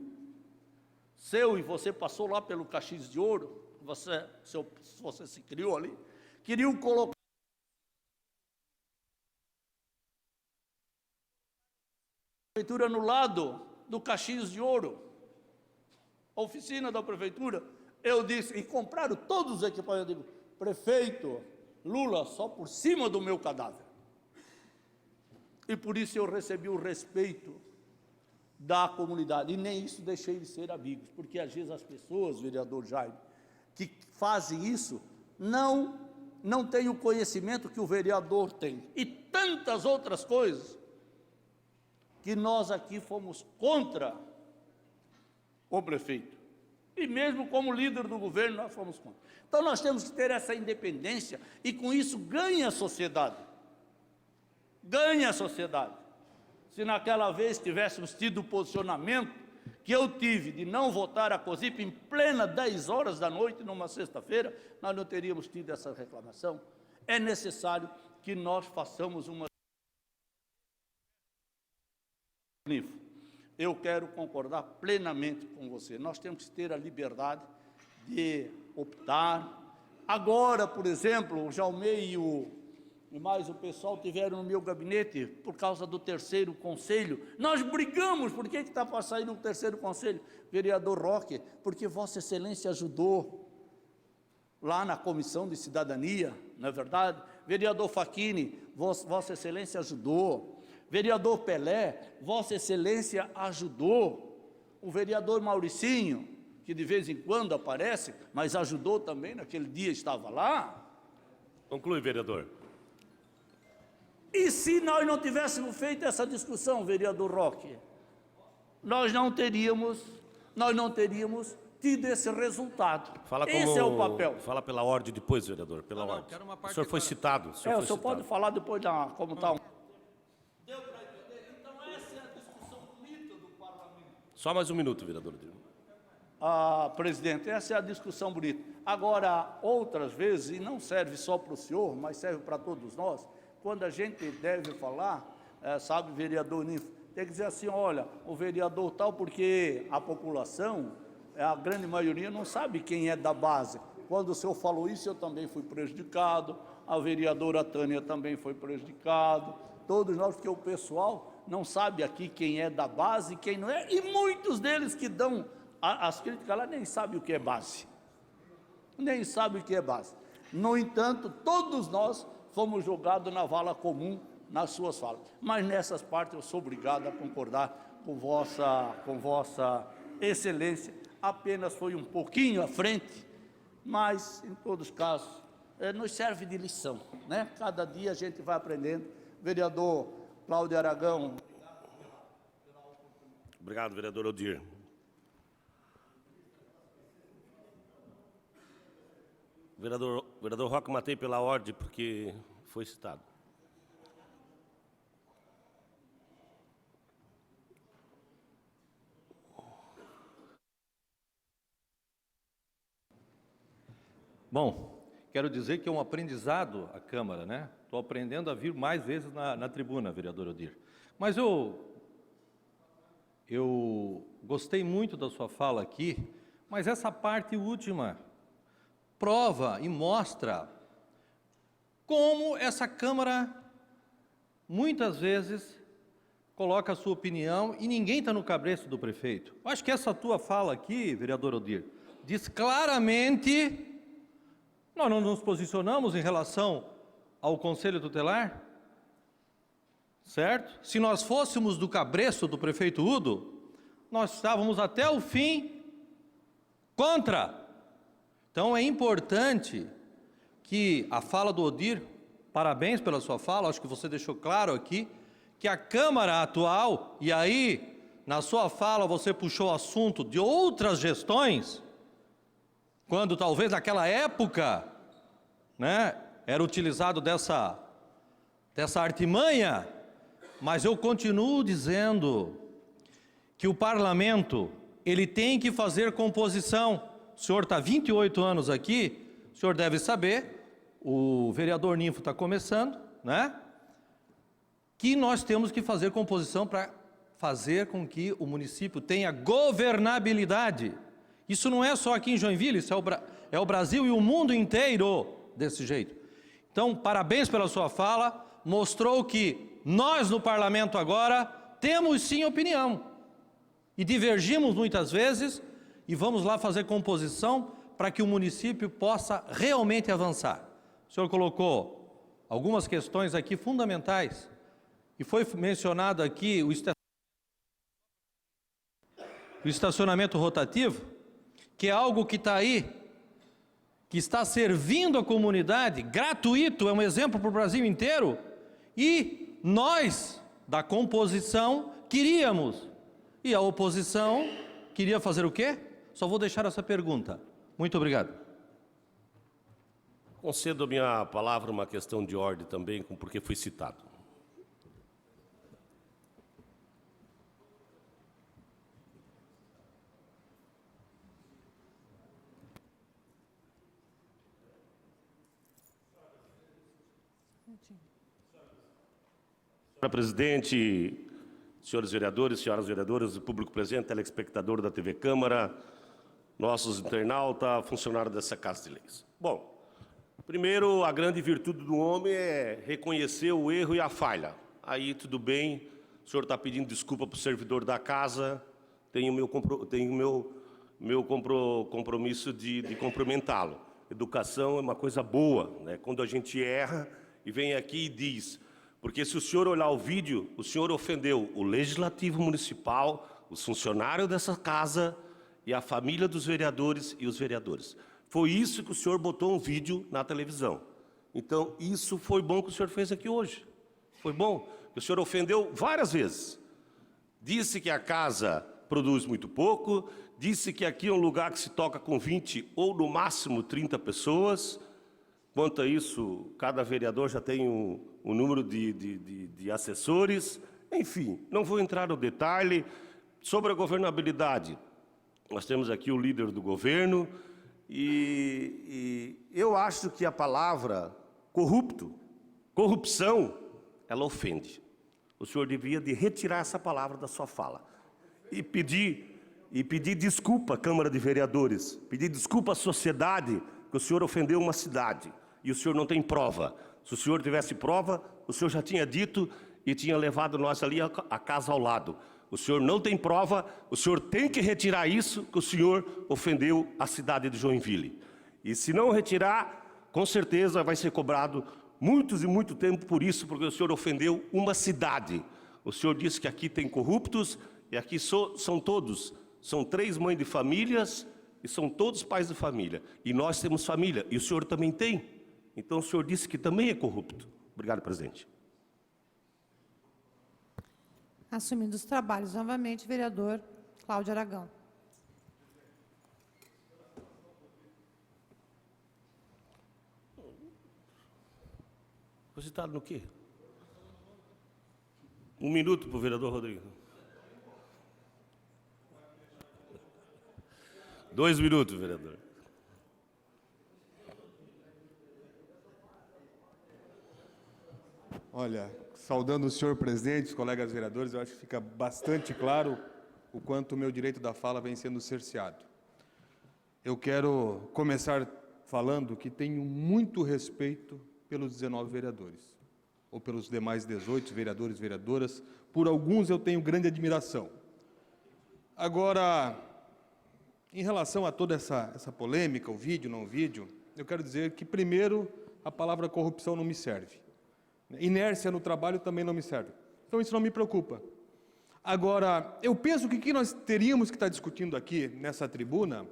seu, e você passou lá pelo Caxias de Ouro, você se criou ali, queriam colocar a prefeitura no lado do Caxias de Ouro, a oficina da prefeitura. Eu disse, e compraram todos os equipamentos. Eu digo, prefeito Lula, só por cima do meu cadáver. E por isso eu recebi o respeito da comunidade, e nem isso deixei de ser amigos, porque às vezes as pessoas, vereador Jaime, que fazem isso, não têm o conhecimento que o vereador tem, e tantas outras coisas, que nós aqui fomos contra o prefeito, e mesmo como líder do governo nós fomos contra. Então nós temos que ter essa independência, e com isso ganha a sociedade, ganha a sociedade. Se naquela vez tivéssemos tido o posicionamento que eu tive de não votar a COSIP em plena 10 horas da noite, numa sexta-feira, nós não teríamos tido essa reclamação. É necessário que nós façamos uma... Eu quero concordar plenamente com você. Nós temos que ter a liberdade de optar. Agora, por exemplo, o Jaumei e mais o pessoal tiveram no meu gabinete por causa do terceiro conselho. Nós brigamos, por que está para sair no terceiro conselho? Vereador Roque, porque Vossa Excelência ajudou lá na Comissão de Cidadania, não é verdade? Vereador Facchini, Vossa Excelência ajudou. Vereador Pelé, Vossa Excelência ajudou. O vereador Mauricinho, que de vez em quando aparece, mas ajudou também, naquele dia estava lá. Conclui, vereador. E se nós não tivéssemos feito essa discussão, vereador Roque, nós não teríamos tido esse resultado. Esse é o papel. Fala pela ordem depois, vereador, pela ordem. quero uma O parte senhor foi citado. O senhor pode falar depois como está. Deu para entender? Então essa é a discussão bonita do parlamento. Só mais um minuto, vereador. Presidente, essa é a discussão bonita. Agora, outras vezes, e não serve só para o senhor, mas serve para todos nós, quando a gente deve falar, sabe, vereador Ninfo, tem que dizer assim, olha, o vereador tal, porque a população, a grande maioria não sabe quem é da base. Quando o senhor falou isso, eu também fui prejudicado, a vereadora Tânia também foi prejudicado, todos nós, porque o pessoal não sabe aqui quem é da base e quem não é, e muitos deles que dão as críticas lá nem sabem o que é base. Nem sabem o que é base. No entanto, todos nós fomos julgados na vala comum nas suas falas. Mas nessas partes eu sou obrigado a concordar com vossa excelência. Apenas foi um pouquinho à frente, mas em todos os casos nos serve de lição, né? Cada dia a gente vai aprendendo. Vereador Cláudio Aragão. Obrigado, vereador Odir. Vereador Roque, matei pela ordem porque foi citado. Bom, quero dizer que é um aprendizado a Câmara, né? Estou aprendendo a vir mais vezes na tribuna, vereador Odir. Mas eu gostei muito da sua fala aqui, mas essa parte última prova e mostra como essa Câmara, muitas vezes, coloca a sua opinião e ninguém está no cabresto do prefeito. Eu acho que essa tua fala aqui, vereador Odir, diz claramente, nós não nos posicionamos em relação ao Conselho Tutelar, certo? Se nós fôssemos do cabresto do prefeito Udo, nós estávamos até o fim contra. Então é importante que a fala do Odir, parabéns pela sua fala, acho que você deixou claro aqui, que a Câmara atual, e aí, na sua fala, você puxou o assunto de outras gestões, quando talvez naquela época, né, era utilizado dessa artimanha, mas eu continuo dizendo que o parlamento, ele tem que fazer composição. O senhor está 28 anos aqui, o senhor deve saber, o vereador Ninfo está começando, né? Que nós temos que fazer composição para fazer com que o município tenha governabilidade. Isso não é só aqui em Joinville, isso é o Brasil e o mundo inteiro desse jeito. Então, parabéns pela sua fala, mostrou que nós no parlamento agora temos sim opinião e divergimos muitas vezes e vamos lá fazer composição para que o município possa realmente avançar. O senhor colocou algumas questões aqui fundamentais e foi mencionado aqui o estacionamento rotativo, que é algo que está aí, que está servindo a comunidade, gratuito, é um exemplo para o Brasil inteiro, e nós, da composição, queríamos, e a oposição queria fazer o quê? Só vou deixar essa pergunta. Muito obrigado. Concedo a minha palavra uma questão de ordem também, porque fui citado. Senhora presidente, senhores vereadores, senhoras vereadoras, o público presente, telespectador da TV Câmara, nossos internautas, funcionários dessa Casa de Leis. Bom, primeiro, a grande virtude do homem é reconhecer o erro e a falha. Aí tudo bem, o senhor está pedindo desculpa para o servidor da casa, tenho meu compromisso de cumprimentá-lo. Educação é uma coisa boa, né? Quando a gente erra e vem aqui e diz, porque se o senhor olhar o vídeo, o senhor ofendeu o Legislativo Municipal, os funcionários dessa casa e a família dos vereadores e os vereadores. Foi isso que o senhor botou um vídeo na televisão. Então, isso foi bom que o senhor fez aqui hoje. Foi bom. O senhor ofendeu várias vezes. Disse que a casa produz muito pouco, disse que aqui é um lugar que se toca com 20 ou no máximo 30 pessoas. Quanto a isso, cada vereador já tem um número de assessores. Enfim, não vou entrar no detalhe. Sobre a governabilidade, nós temos aqui o líder do governo e eu acho que a palavra corrupção, ela ofende. O senhor devia de retirar essa palavra da sua fala e pedir desculpa à Câmara de Vereadores, pedir desculpa à sociedade que o senhor ofendeu uma cidade e o senhor não tem prova. Se o senhor tivesse prova, o senhor já tinha dito e tinha levado nós ali à casa ao lado. O senhor não tem prova, o senhor tem que retirar isso, que o senhor ofendeu a cidade de Joinville. E se não retirar, com certeza vai ser cobrado muitos e muito tempo por isso, porque o senhor ofendeu uma cidade. O senhor disse que aqui tem corruptos, e aqui são todos, são 3 mães de famílias, e são todos pais de família. E nós temos família, e o senhor também tem. Então o senhor disse que também é corrupto. Obrigado, presidente. Assumindo os trabalhos novamente, vereador Cláudio Aragão. Foi citado no quê? 1 minuto para o vereador Rodrigo. 2 minutos, vereador. Olha, saudando o senhor presidente, os colegas vereadores, eu acho que fica bastante claro o quanto o meu direito da fala vem sendo cerceado. Eu quero começar falando que tenho muito respeito pelos 19 vereadores, ou pelos demais 18 vereadores e vereadoras. Por alguns eu tenho grande admiração. Agora, em relação a toda essa polêmica, o vídeo, não o vídeo, eu quero dizer que, primeiro, a palavra corrupção não me serve. Inércia no trabalho também não me serve. Então, isso não me preocupa. Agora, eu penso que o que nós teríamos que estar discutindo aqui, nessa tribuna,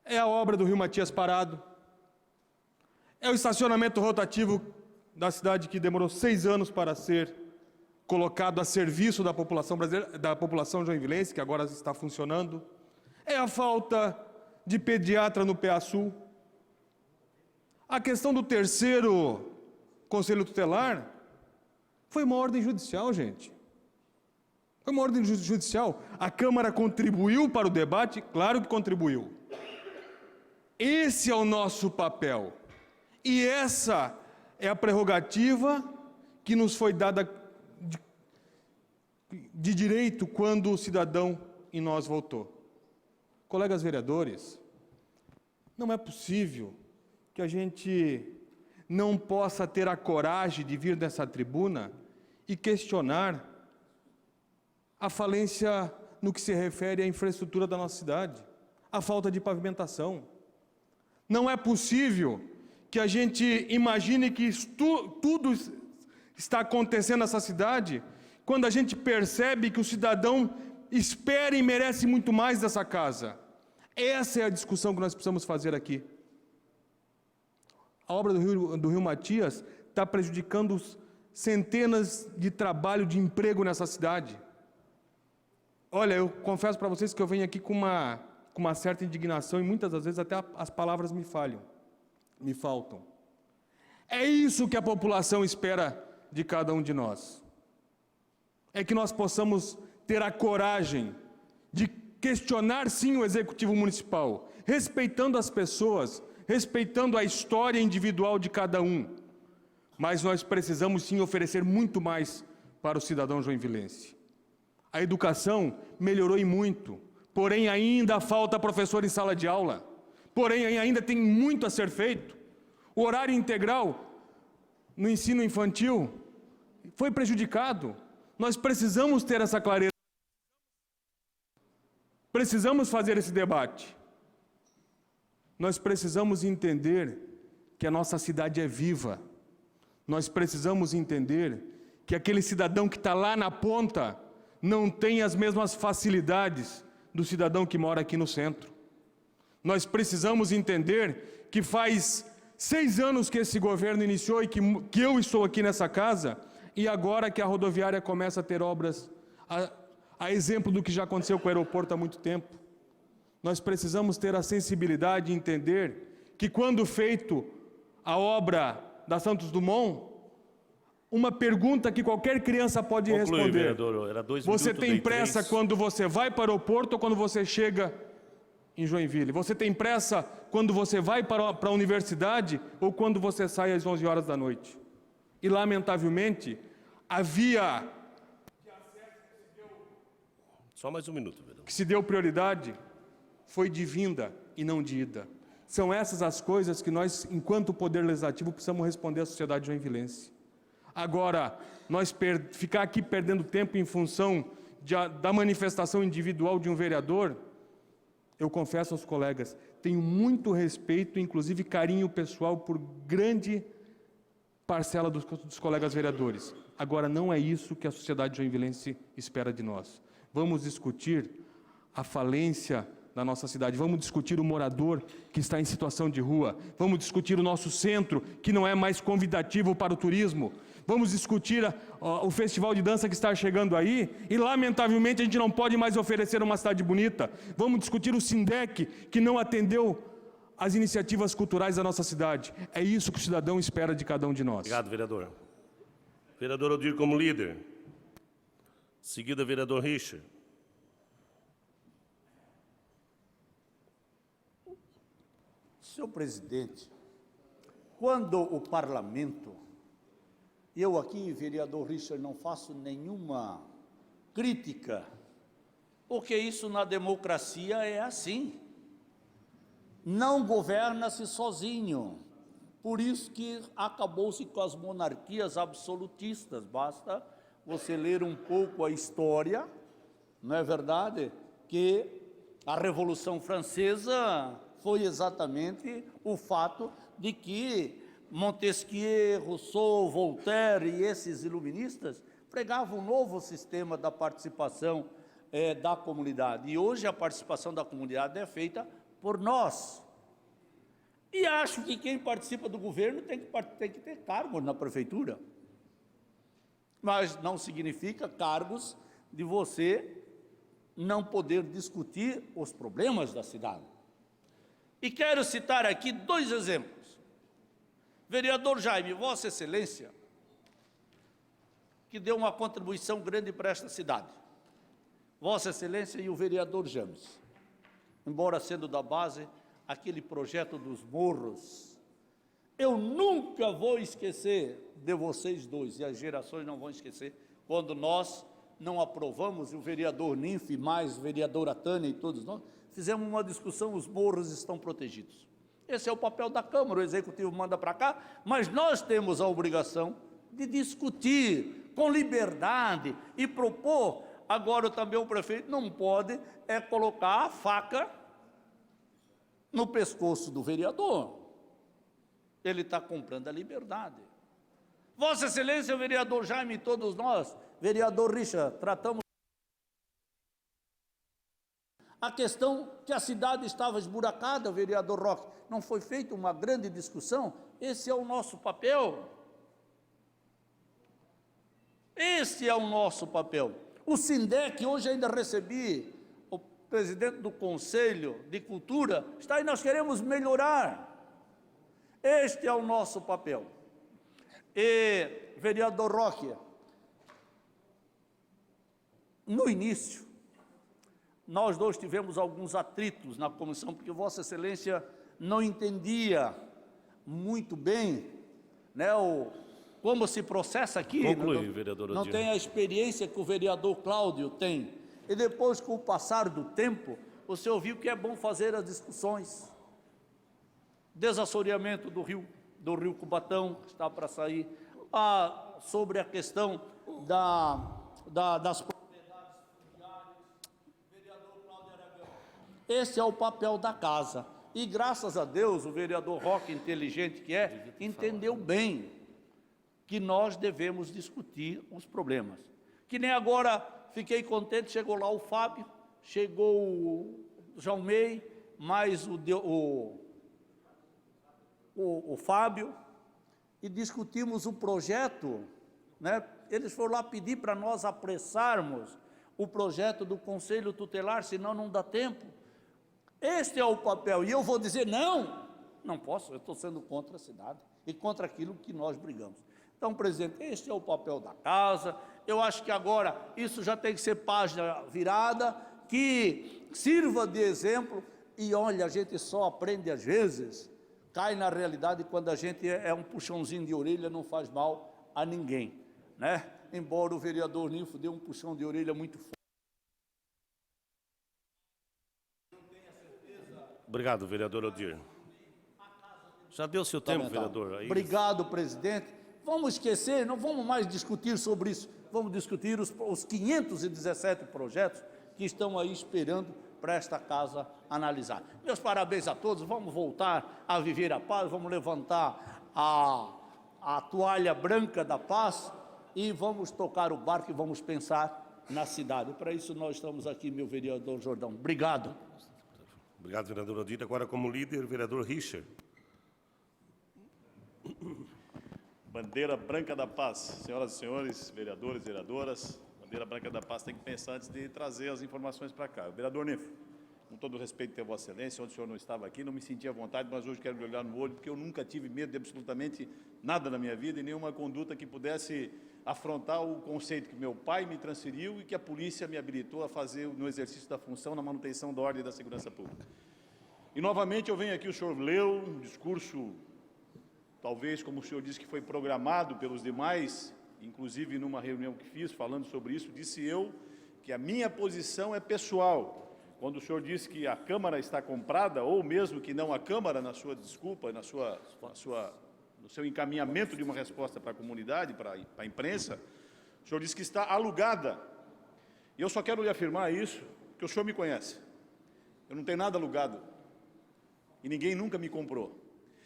é a obra do Rio Matias Parado, É o estacionamento rotativo da cidade que demorou 6 anos para ser colocado a serviço da população brasileira, da população joinvilense, que agora está funcionando. É a falta de pediatra no PA Sul. A questão do terceiro conselho tutelar foi uma ordem judicial, gente. Foi uma ordem judicial. A Câmara contribuiu para o debate? Claro que contribuiu. Esse é o nosso papel. E essa é a prerrogativa que nos foi dada de direito quando o cidadão em nós votou. Colegas vereadores, não é possível que a gente não possa ter a coragem de vir nessa tribuna e questionar a falência no que se refere à infraestrutura da nossa cidade, a falta de pavimentação. Não é possível que a gente imagine que tudo está acontecendo nessa cidade quando a gente percebe que o cidadão espera e merece muito mais dessa casa. Essa é a discussão que nós precisamos fazer aqui. A obra do Rio Matias está prejudicando centenas de trabalho, de emprego nessa cidade. Olha, eu confesso para vocês que eu venho aqui com uma certa indignação e muitas das vezes até as palavras me faltam. É isso que a população espera de cada um de nós. É que nós possamos ter a coragem de questionar sim o Executivo Municipal, respeitando as pessoas, respeitando a história individual de cada um. Mas nós precisamos sim oferecer muito mais para o cidadão joinvilense. A educação melhorou e muito, porém ainda falta professor em sala de aula, porém ainda tem muito a ser feito. O horário integral no ensino infantil foi prejudicado. Nós precisamos ter essa clareza. Precisamos fazer esse debate. Nós precisamos entender que a nossa cidade é viva. Nós precisamos entender que aquele cidadão que está lá na ponta não tem as mesmas facilidades do cidadão que mora aqui no centro. Nós precisamos entender que faz 6 anos que esse governo iniciou e que eu estou aqui nessa casa, e agora que a rodoviária começa a ter obras, a exemplo do que já aconteceu com o aeroporto há muito tempo. Nós precisamos ter a sensibilidade de entender que quando feito a obra da Santos Dumont, uma pergunta que qualquer criança pode responder. Vereador, era 2 Você minutos, tem dei pressa 3. quando você vai para o aeroporto ou quando você chega em Joinville? Você tem pressa quando você vai para a universidade ou quando você sai às 11 horas da noite? E, lamentavelmente, havia Só mais 1 minuto, vereador. que se deu prioridade foi de vinda e não de ida. São essas as coisas que nós, enquanto Poder Legislativo, precisamos responder à sociedade joinvilense. Agora, nós ficar aqui perdendo tempo em função da manifestação individual de um vereador, eu confesso aos colegas, tenho muito respeito, inclusive carinho pessoal, por grande parcela dos colegas vereadores. Agora, não é isso que a sociedade joinvilense espera de nós. Vamos discutir a falência da nossa cidade, vamos discutir o morador que está em situação de rua, vamos discutir o nosso centro, que não é mais convidativo para o turismo, vamos discutir o festival de dança que está chegando aí, e lamentavelmente a gente não pode mais oferecer uma cidade bonita, vamos discutir o Sindec, que não atendeu às iniciativas culturais da nossa cidade. É isso que o cidadão espera de cada um de nós. Obrigado, vereador. Vereador Odir como líder. Seguida, vereador Richard. Senhor presidente, quando o parlamento, eu aqui, vereador Richard, não faço nenhuma crítica, porque isso na democracia é assim. Não governa-se sozinho. Por isso que acabou-se com as monarquias absolutistas. Basta você ler um pouco a história, não é verdade? Que a Revolução Francesa foi exatamente o fato de que Montesquieu, Rousseau, Voltaire e esses iluministas pregavam um novo sistema da participação da comunidade. E hoje a participação da comunidade é feita por nós. E acho que quem participa do governo tem que ter cargos na prefeitura. Mas não significa cargos de você não poder discutir os problemas da cidade. E quero citar aqui 2 exemplos. Vereador Jaime, Vossa Excelência, que deu uma contribuição grande para esta cidade. Vossa Excelência e o vereador James, embora sendo da base, aquele projeto dos morros, eu nunca vou esquecer de vocês dois, e as gerações não vão esquecer, quando nós não aprovamos, e o vereador Ninf, mais o vereador Tânia e todos nós, fizemos uma discussão, os morros estão protegidos. Esse é o papel da Câmara, o Executivo manda para cá, mas nós temos a obrigação de discutir com liberdade e propor. Agora também o prefeito não pode colocar a faca no pescoço do vereador. Ele está comprando a liberdade. Vossa Excelência, o vereador Jaime e todos nós, vereador Richard, tratamos a questão que a cidade estava esburacada, vereador Roque, não foi feita uma grande discussão. Esse é o nosso papel. Esse é o nosso papel. O Sindec, hoje ainda recebi o presidente do Conselho de Cultura, está aí, nós queremos melhorar. Este é o nosso papel. E, vereador Roque, no início, nós dois tivemos alguns atritos na comissão, porque Vossa Excelência não entendia muito bem, né, como se processa aqui. Conclui, vereador Não Odir. tem a experiência que o vereador Cláudio tem. E depois, com o passar do tempo, o senhor viu que é bom fazer as discussões. Desassoreamento do rio Cubatão, que está para sair, sobre a questão das propriedades fluviais, vereador Cláudio Aragão. Esse é o papel da casa. E graças a Deus, o vereador Roque, inteligente que é, entendeu bem que nós devemos discutir os problemas. Que nem agora, fiquei contente, chegou lá o Fábio, chegou o Jaumei, mais o Fábio, e discutimos o projeto, né? Eles foram lá pedir para nós apressarmos o projeto do Conselho Tutelar, senão não dá tempo. Este é o papel, e eu vou dizer, não posso, eu estou sendo contra a cidade e contra aquilo que nós brigamos. Então, presidente, este é o papel da casa. Eu acho que agora isso já tem que ser página virada, que sirva de exemplo. E olha, a gente só aprende às vezes, cai na realidade quando a gente é um puxãozinho de orelha, não faz mal a ninguém, né? Embora o vereador Ninfo dê um puxão de orelha muito forte. Obrigado, vereador Odir. Já deu seu tempo, vereador. Aí... Obrigado, presidente. Vamos esquecer, não vamos mais discutir sobre isso, vamos discutir os 517 projetos que estão aí esperando para esta casa analisar. Meus parabéns a todos, vamos voltar a viver a paz, vamos levantar a toalha branca da paz e vamos tocar o barco e vamos pensar na cidade. Para isso nós estamos aqui, meu vereador Jordão. Obrigado. Obrigado, vereador Odir. Agora, como líder, vereador Richard. Bandeira branca da paz. Senhoras e senhores, vereadores e vereadoras, bandeira branca da paz tem que pensar antes de trazer as informações para cá. Vereador Ninfo, com todo o respeito de Vossa Excelência, onde o senhor não estava aqui, não me sentia à vontade, mas hoje quero lhe olhar no olho, porque eu nunca tive medo de absolutamente nada na minha vida e nenhuma conduta que pudesse afrontar o conceito que meu pai me transferiu e que a polícia me habilitou a fazer no exercício da função na manutenção da ordem e da segurança pública. E novamente eu venho aqui, o senhor leu um discurso, talvez, como o senhor disse, que foi programado pelos demais, inclusive numa reunião que fiz, falando sobre isso, disse eu que a minha posição é pessoal. Quando o senhor disse que a Câmara está comprada, ou mesmo que não a Câmara, na sua desculpa, no seu encaminhamento de uma resposta para a comunidade, para a imprensa, o senhor disse que está alugada. E eu só quero lhe afirmar isso, porque o senhor me conhece. Eu não tenho nada alugado. E ninguém nunca me comprou.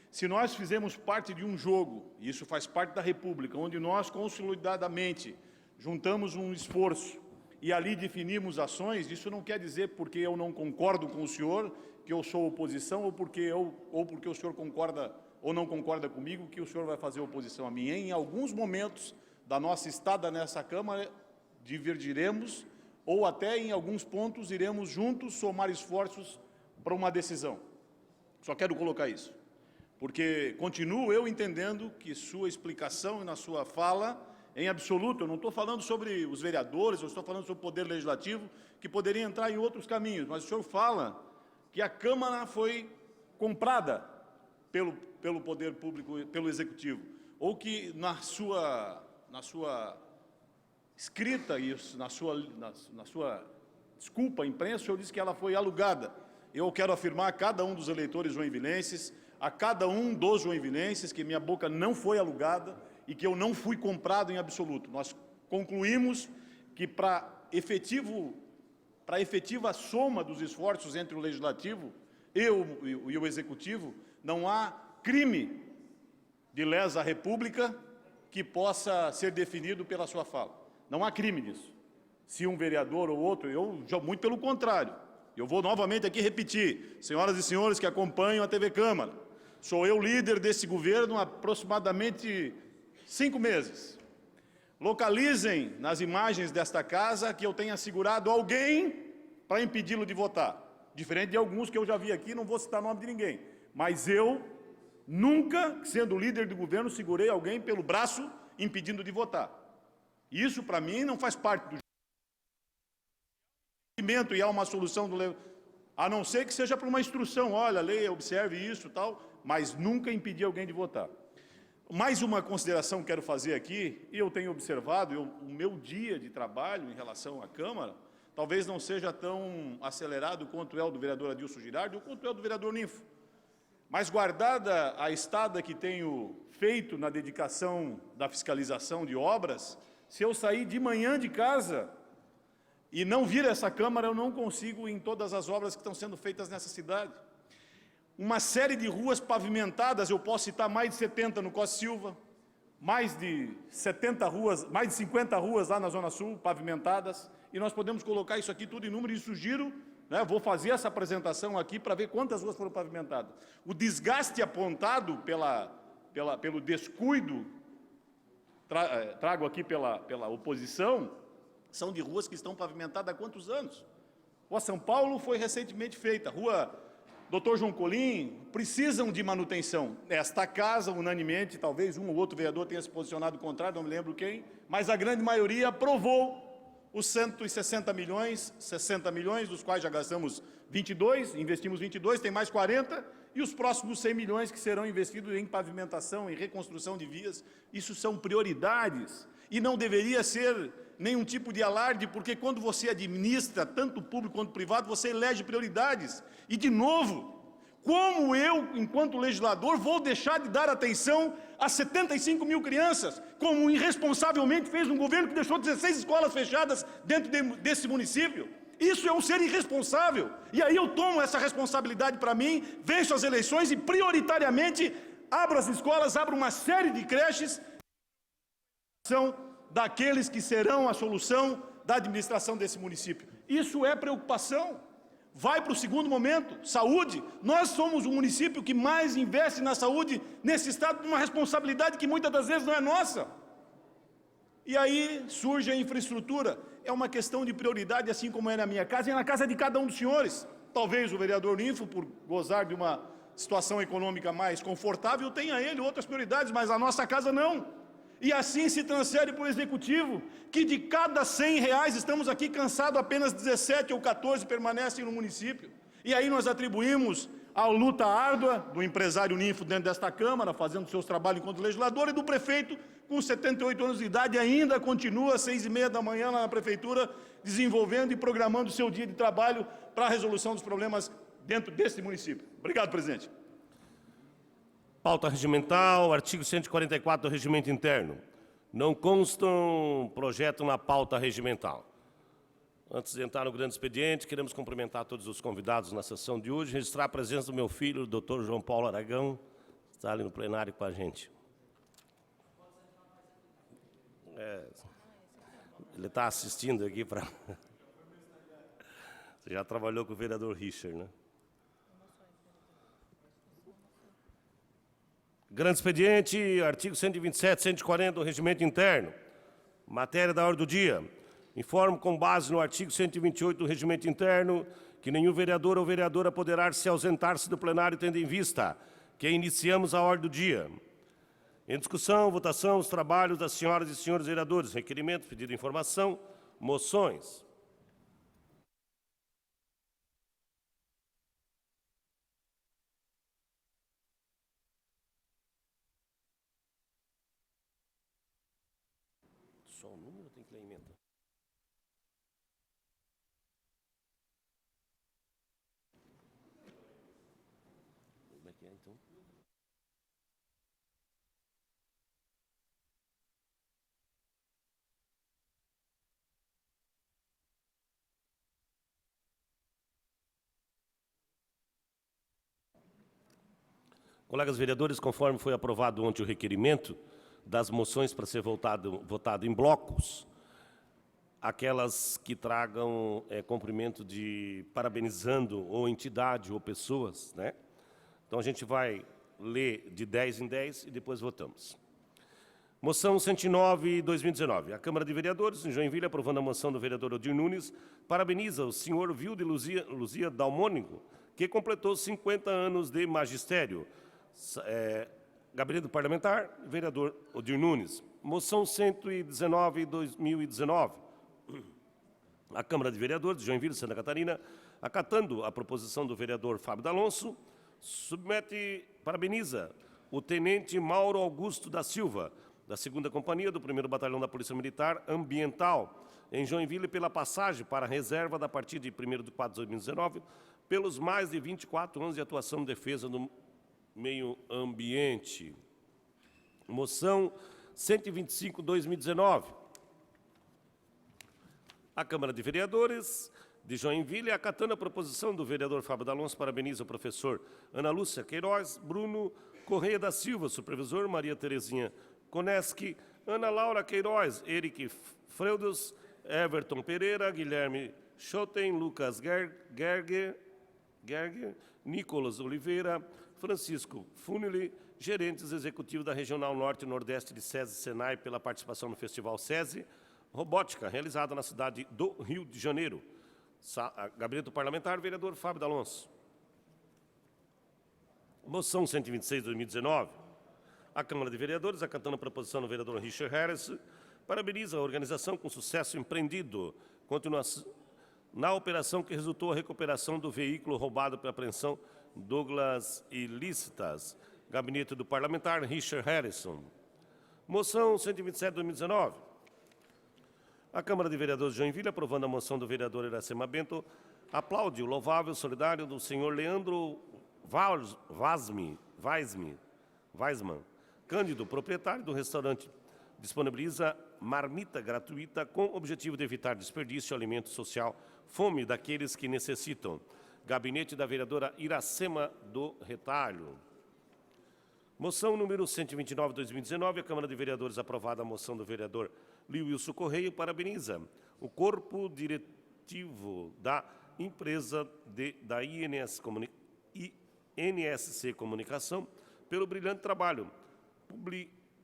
Se nós fizemos parte de um jogo, e isso faz parte da República, onde nós consolidadamente juntamos um esforço e ali definimos ações. Isso não quer dizer porque eu não concordo com o senhor que eu sou oposição, ou porque o senhor concorda ou não concorda comigo que o senhor vai fazer oposição a mim. Em alguns momentos da nossa estada nessa Câmara, divergiremos, ou até em alguns pontos iremos juntos somar esforços para uma decisão. Só quero colocar isso, porque continuo eu entendendo que sua explicação e na sua fala, em absoluto, eu não estou falando sobre os vereadores, eu estou falando sobre o Poder Legislativo, que poderia entrar em outros caminhos, mas o senhor fala que a Câmara foi comprada pelo Poder Público, pelo Executivo, ou que na sua escrita e na sua desculpa à imprensa, o senhor disse que ela foi alugada. Eu quero afirmar a cada um dos eleitores joinvilenses, a cada um dos joinvilenses, que minha boca não foi alugada e que eu não fui comprado em absoluto. Nós concluímos que para efetiva soma dos esforços entre o Legislativo e o Executivo, não há crime de lesa república que possa ser definido pela sua fala. Não há crime disso. Se um vereador ou outro, muito pelo contrário. Eu vou novamente aqui repetir, senhoras e senhores que acompanham a TV Câmara, sou eu líder desse governo há aproximadamente 5 meses. Localizem nas imagens desta casa que eu tenha segurado alguém para impedi-lo de votar. Diferente de alguns que eu já vi aqui, não vou citar nome de ninguém. Mas eu nunca, sendo líder do governo, segurei alguém pelo braço impedindo de votar. Isso, para mim, não faz parte do e há uma solução a não ser que seja para uma instrução, olha, leia, observe isso e tal, mas nunca impedir alguém de votar. Mais uma consideração que quero fazer aqui, e eu tenho observado, o meu dia de trabalho em relação à Câmara, talvez não seja tão acelerado quanto é o do vereador Adilson Girardi ou quanto é o do vereador Ninfo. Mas guardada a estada que tenho feito na dedicação da fiscalização de obras, se eu sair de manhã de casa e não vir essa Câmara, eu não consigo em todas as obras que estão sendo feitas nessa cidade. Uma série de ruas pavimentadas, eu posso citar mais de 70 no Costa Silva, mais de 70 ruas, mais de 50 ruas lá na Zona Sul, pavimentadas, e nós podemos colocar isso aqui tudo em número e sugiro, vou fazer essa apresentação aqui para ver quantas ruas foram pavimentadas. O desgaste apontado pelo descuido, trago aqui pela oposição, são de ruas que estão pavimentadas há quantos anos? Rua São Paulo foi recentemente feita, Rua Dr. João Colim, precisam de manutenção. Esta casa, unanimemente, talvez um ou outro vereador tenha se posicionado contrário, não me lembro quem, mas a grande maioria aprovou os 160 milhões, 60 milhões, dos quais já gastamos 22, investimos 22, tem mais 40, e os próximos 100 milhões que serão investidos em pavimentação, em reconstrução de vias. Isso são prioridades, e não deveria ser nenhum tipo de alarde, porque quando você administra, tanto público quanto privado, você elege prioridades. E, de novo, como eu, enquanto legislador, vou deixar de dar atenção a 75 mil crianças, como irresponsavelmente fez um governo que deixou 16 escolas fechadas dentro desse município? Isso é um ser irresponsável. E aí eu tomo essa responsabilidade para mim, venço as eleições e, prioritariamente, abro as escolas, abro uma série de creches, são daqueles que serão a solução da administração desse município. Isso é preocupação. Vai para o segundo momento, saúde. Nós somos o município que mais investe na saúde nesse estado, uma responsabilidade que muitas das vezes não é nossa. E aí surge a infraestrutura. É uma questão de prioridade, assim como é na minha casa e na casa de cada um dos senhores. Talvez o vereador Ninfo, por gozar de uma situação econômica mais confortável, tenha ele outras prioridades, mas a nossa casa não. E assim se transfere para o Executivo, que de cada R$100, estamos aqui cansados, apenas 17 ou 14 permanecem no município. E aí nós atribuímos a luta árdua do empresário Ninfo dentro desta Câmara, fazendo seus trabalhos enquanto legislador, e do prefeito, com 78 anos de idade, ainda continua às 6h30 da manhã lá na Prefeitura, desenvolvendo e programando o seu dia de trabalho para a resolução dos problemas dentro deste município. Obrigado, presidente. Pauta regimental, artigo 144 do Regimento Interno. Não consta um projeto na pauta regimental. Antes de entrar no grande expediente, queremos cumprimentar todos os convidados na sessão de hoje, registrar a presença do meu filho, o Dr. João Paulo Aragão, que está ali no plenário com a gente. Ele está assistindo aqui para... Você já trabalhou com o vereador Richard, né? Grande expediente, artigo 127, 140 do Regimento Interno. Matéria da ordem do dia. Informo com base no artigo 128 do Regimento Interno que nenhum vereador ou vereadora poderá se ausentar-se do plenário tendo em vista que iniciamos a ordem do dia. Em discussão, votação, os trabalhos das senhoras e senhores vereadores. Requerimento, pedido de informação, moções. Só o número tem que ler emenda. Como é que é, então? Colegas vereadores, conforme foi aprovado ontem o requerimento das moções para ser votado em blocos, aquelas que tragam cumprimento de parabenizando ou entidade ou pessoas, né? Então a gente vai ler de 10 em 10 e depois votamos. Moção 109, 2019. A Câmara de Vereadores, em Joinville, aprovando a moção do vereador Odir Nunes, parabeniza o senhor Vilde Luzia Dalmônico, que completou 50 anos de magistério. Gabinete Parlamentar, vereador Odir Nunes. Moção 119, 2019. A Câmara de Vereadores de Joinville, Santa Catarina, acatando a proposição do vereador Fábio D'Alonso, parabeniza o tenente Mauro Augusto da Silva, da 2ª Companhia do 1º Batalhão da Polícia Militar Ambiental, em Joinville, pela passagem para a reserva da partir de 1º de 4 de 2019, pelos mais de 24 anos de atuação em defesa do meio ambiente. Moção 125, 2019. A Câmara de Vereadores de Joinville, acatando a proposição do vereador Fábio D'Alonso, parabeniza o professor Ana Lúcia Queiroz, Bruno Correia da Silva, supervisor, Maria Terezinha Koneski, Ana Laura Queiroz, Eric Freudos, Everton Pereira, Guilherme Schotten, Lucas Gerger, Nicolas Oliveira, Francisco Funili, gerentes executivos da Regional Norte e Nordeste de SESI e Senai, pela participação no Festival SESI Robótica, realizada na cidade do Rio de Janeiro. Gabinete Parlamentar, vereador Fábio D'Alonso. Moção 126, 2019. A Câmara de Vereadores, acatando a proposição do vereador Richard Harris, parabeniza a organização com sucesso empreendido, continuação na operação que resultou a recuperação do veículo roubado pela apreensão Douglas Ilícitas. Gabinete do Parlamentar, Richard Harrison. Moção 127, 2019. A Câmara de Vereadores de Joinville, aprovando a moção do vereador Iracema Bento, aplaude o louvável solidário do senhor Leandro Weisman, Cândido, proprietário do restaurante, disponibiliza marmita gratuita com o objetivo de evitar desperdício, alimento social, fome daqueles que necessitam. Gabinete da vereadora Iracema do Retalho. Moção número 129, 2019. A Câmara de Vereadores, aprovada a moção do vereador Wilson Correia, parabeniza o corpo diretivo da empresa da INSC Comunicação pelo brilhante trabalho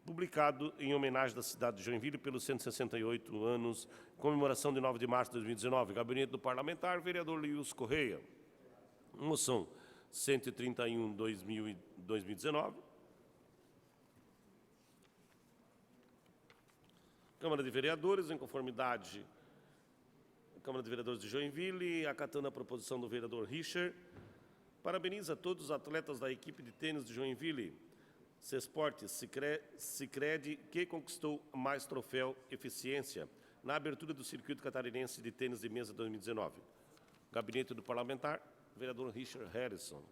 publicado em homenagem da cidade de Joinville pelos 168 anos, comemoração de 9 de março de 2019. Gabinete do Parlamentar, vereador Wilson Correia. Moção 131, 2019. Câmara de Vereadores, em conformidade, Câmara de Vereadores de Joinville, acatando a proposição do vereador Richard, parabeniza todos os atletas da equipe de tênis de Joinville, Cesportes Sicredi, que conquistou mais troféu Eficiência na abertura do Circuito Catarinense de Tênis de Mesa 2019. Gabinete do Parlamentar, vereador Richard Harrison.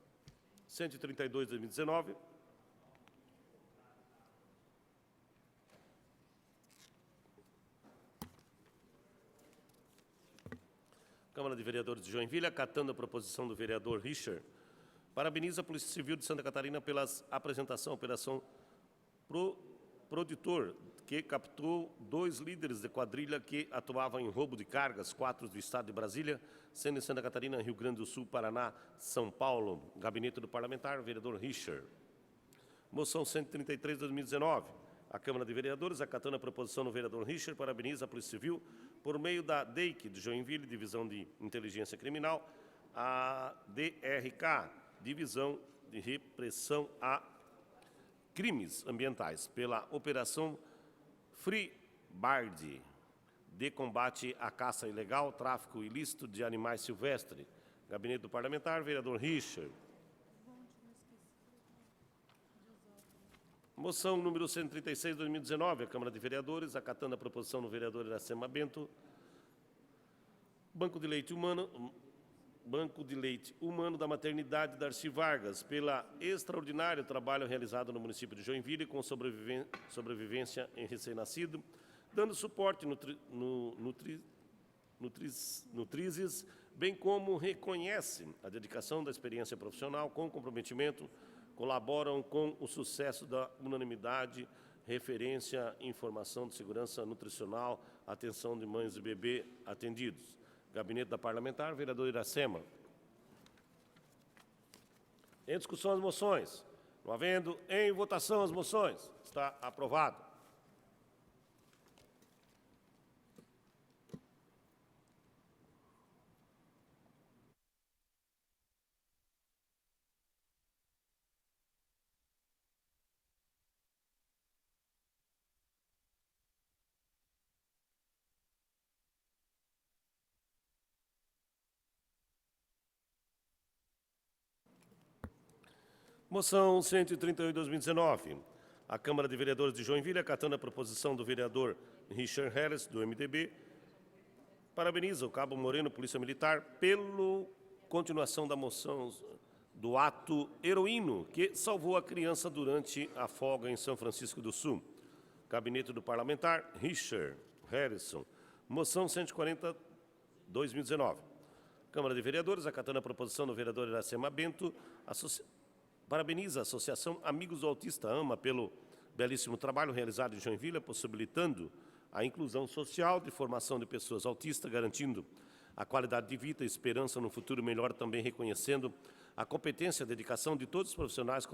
132, 2019. Câmara de Vereadores de Joinville, acatando a proposição do vereador Richard, parabeniza a Polícia Civil de Santa Catarina pela apresentação Operação Produtor, que captou 2 líderes de quadrilha que atuavam em roubo de cargas, 4 do estado de Brasília, sendo em Santa Catarina, Rio Grande do Sul, Paraná, São Paulo. Gabinete do Parlamentar, vereador Richer. Moção 133, 2019. A Câmara de Vereadores, acatando a proposição do vereador Richer, parabeniza a Polícia Civil por meio da DEIC de Joinville, Divisão de Inteligência Criminal, a DRK, Divisão de Repressão a Crimes Ambientais, pela Operação Free Bird, de combate à caça ilegal, tráfico ilícito de animais silvestres. Gabinete do Parlamentar, vereador Richer. Moção número 136, 2019, a Câmara de Vereadores, acatando a proposição do vereador Iracema Bento, Banco de Leite Humano da Maternidade Darcy Vargas, pela extraordinário trabalho realizado no município de Joinville com sobrevivência em recém-nascido, dando suporte nutrizes, bem como reconhece a dedicação da experiência profissional com comprometimento, colaboram com o sucesso da unanimidade, referência, informação de segurança nutricional, atenção de mães e bebê atendidos. Gabinete da Parlamentar, vereador Iracema. Em discussão as moções. Não havendo em votação as moções. Está aprovado. Moção 138, 2019. A Câmara de Vereadores de Joinville, acatando a proposição do vereador Richard Harris, do MDB, parabeniza o Cabo Moreno, Polícia Militar, pela continuação da moção do ato heroíno que salvou a criança durante a folga em São Francisco do Sul. Gabinete do Parlamentar, Richard Harrison. Moção 140, 2019. Câmara de Vereadores, acatando a proposição do vereador Iracema Bento, parabeniza a Associação Amigos do Autista AMA pelo belíssimo trabalho realizado em Joinville, possibilitando a inclusão social de formação de pessoas autistas, garantindo a qualidade de vida e esperança no futuro melhor, também reconhecendo a competência e a dedicação de todos os profissionais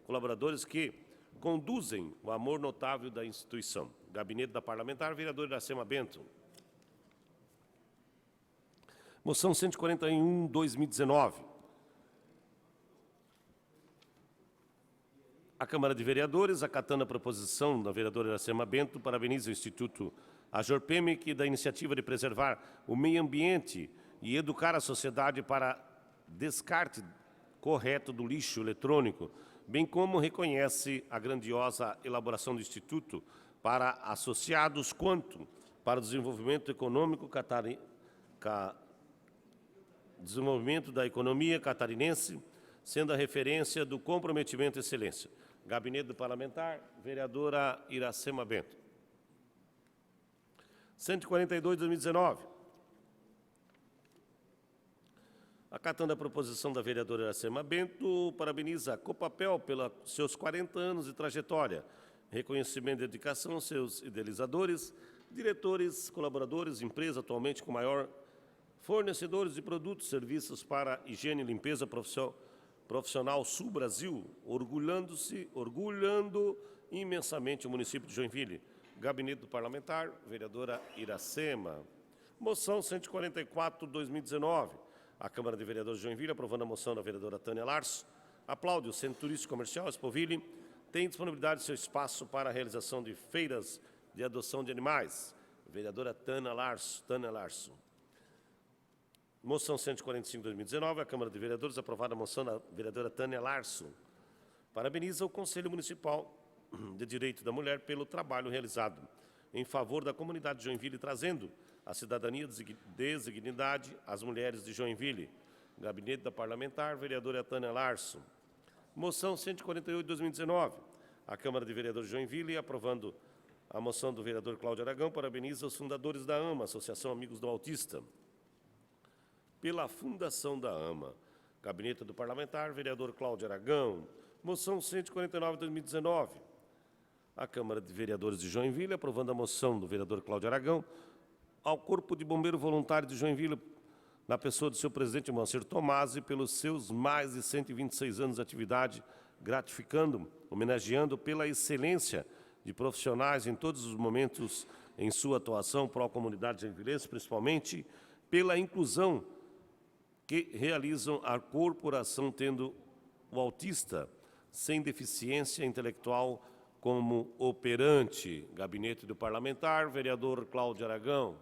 colaboradores que conduzem o amor notável da instituição. Gabinete da Parlamentar, vereador Iracema Bento. Moção 141, 2019. A Câmara de Vereadores, acatando a proposição da vereadora Iracema Bento, parabeniza o Instituto Ajorpemic da iniciativa de preservar o meio ambiente e educar a sociedade para descarte correto do lixo eletrônico, bem como reconhece a grandiosa elaboração do Instituto para associados quanto para o desenvolvimento econômico desenvolvimento da economia catarinense, sendo a referência do comprometimento e excelência. Gabinete do Parlamentar, vereadora Iracema Bento. 142, 2019. Acatando a proposição da vereadora Iracema Bento, parabeniza a Copapel pelos seus 40 anos de trajetória, reconhecimento e dedicação aos seus idealizadores, diretores, colaboradores, empresa atualmente com maior fornecedores de produtos e serviços para higiene e limpeza profissional Sul Brasil, orgulhando imensamente o município de Joinville. Gabinete do Parlamentar, vereadora Iracema. Moção 144, 2019. A Câmara de Vereadores de Joinville, aprovando a moção da vereadora Tânia Larso, aplaude o Centro Turístico Comercial Expoville, tem disponibilidade de seu espaço para a realização de feiras de adoção de animais. Vereadora Tânia Larso. Moção 145, 2019, a Câmara de Vereadores, aprovada a moção da vereadora Tânia Larso, parabeniza o Conselho Municipal de Direito da Mulher pelo trabalho realizado em favor da comunidade de Joinville, trazendo a cidadania de dignidade às mulheres de Joinville. Gabinete da Parlamentar, vereadora Tânia Larso. Moção 148, 2019, a Câmara de Vereadores de Joinville, aprovando a moção do vereador Cláudio Aragão, parabeniza os fundadores da AMA, Associação Amigos do Autista, pela fundação da AMA. Gabinete do Parlamentar, vereador Cláudio Aragão. Moção 149, 2019. A Câmara de Vereadores de Joinville, aprovando a moção do vereador Cláudio Aragão, ao Corpo de Bombeiro Voluntário de Joinville, na pessoa do seu presidente Moacir Tomasi, pelos seus mais de 126 anos de atividade, gratificando, homenageando pela excelência de profissionais em todos os momentos em sua atuação pró-comunidade joinvilense, principalmente pela inclusão que realizam a corporação, tendo o autista sem deficiência intelectual como operante. Gabinete do Parlamentar, vereador Cláudio Aragão.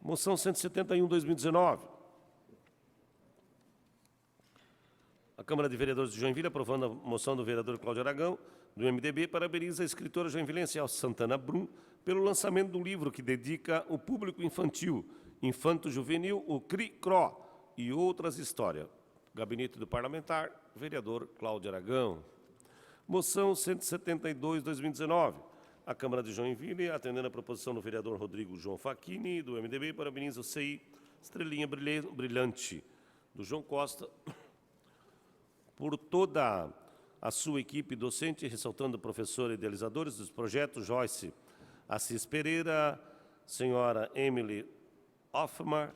Moção 171/2019. A Câmara de Vereadores de Joinville, aprovando a moção do vereador Cláudio Aragão, do MDB, parabeniza a escritora joinvilense Elsa Santana Brum pelo lançamento do livro que dedica o público infantil, infanto-juvenil, o CRI-CRO e outras histórias. Gabinete do Parlamentar, vereador Cláudio Aragão. Moção 172/2019. A Câmara de Joinville, atendendo a proposição do vereador Rodrigo João Facchini, do MDB, parabeniza o CI Estrelinha Brilhante, do João Costa, por toda a sua equipe docente, ressaltando professores idealizadores dos projetos Joyce Assis Pereira, senhora Emily Hoffmar,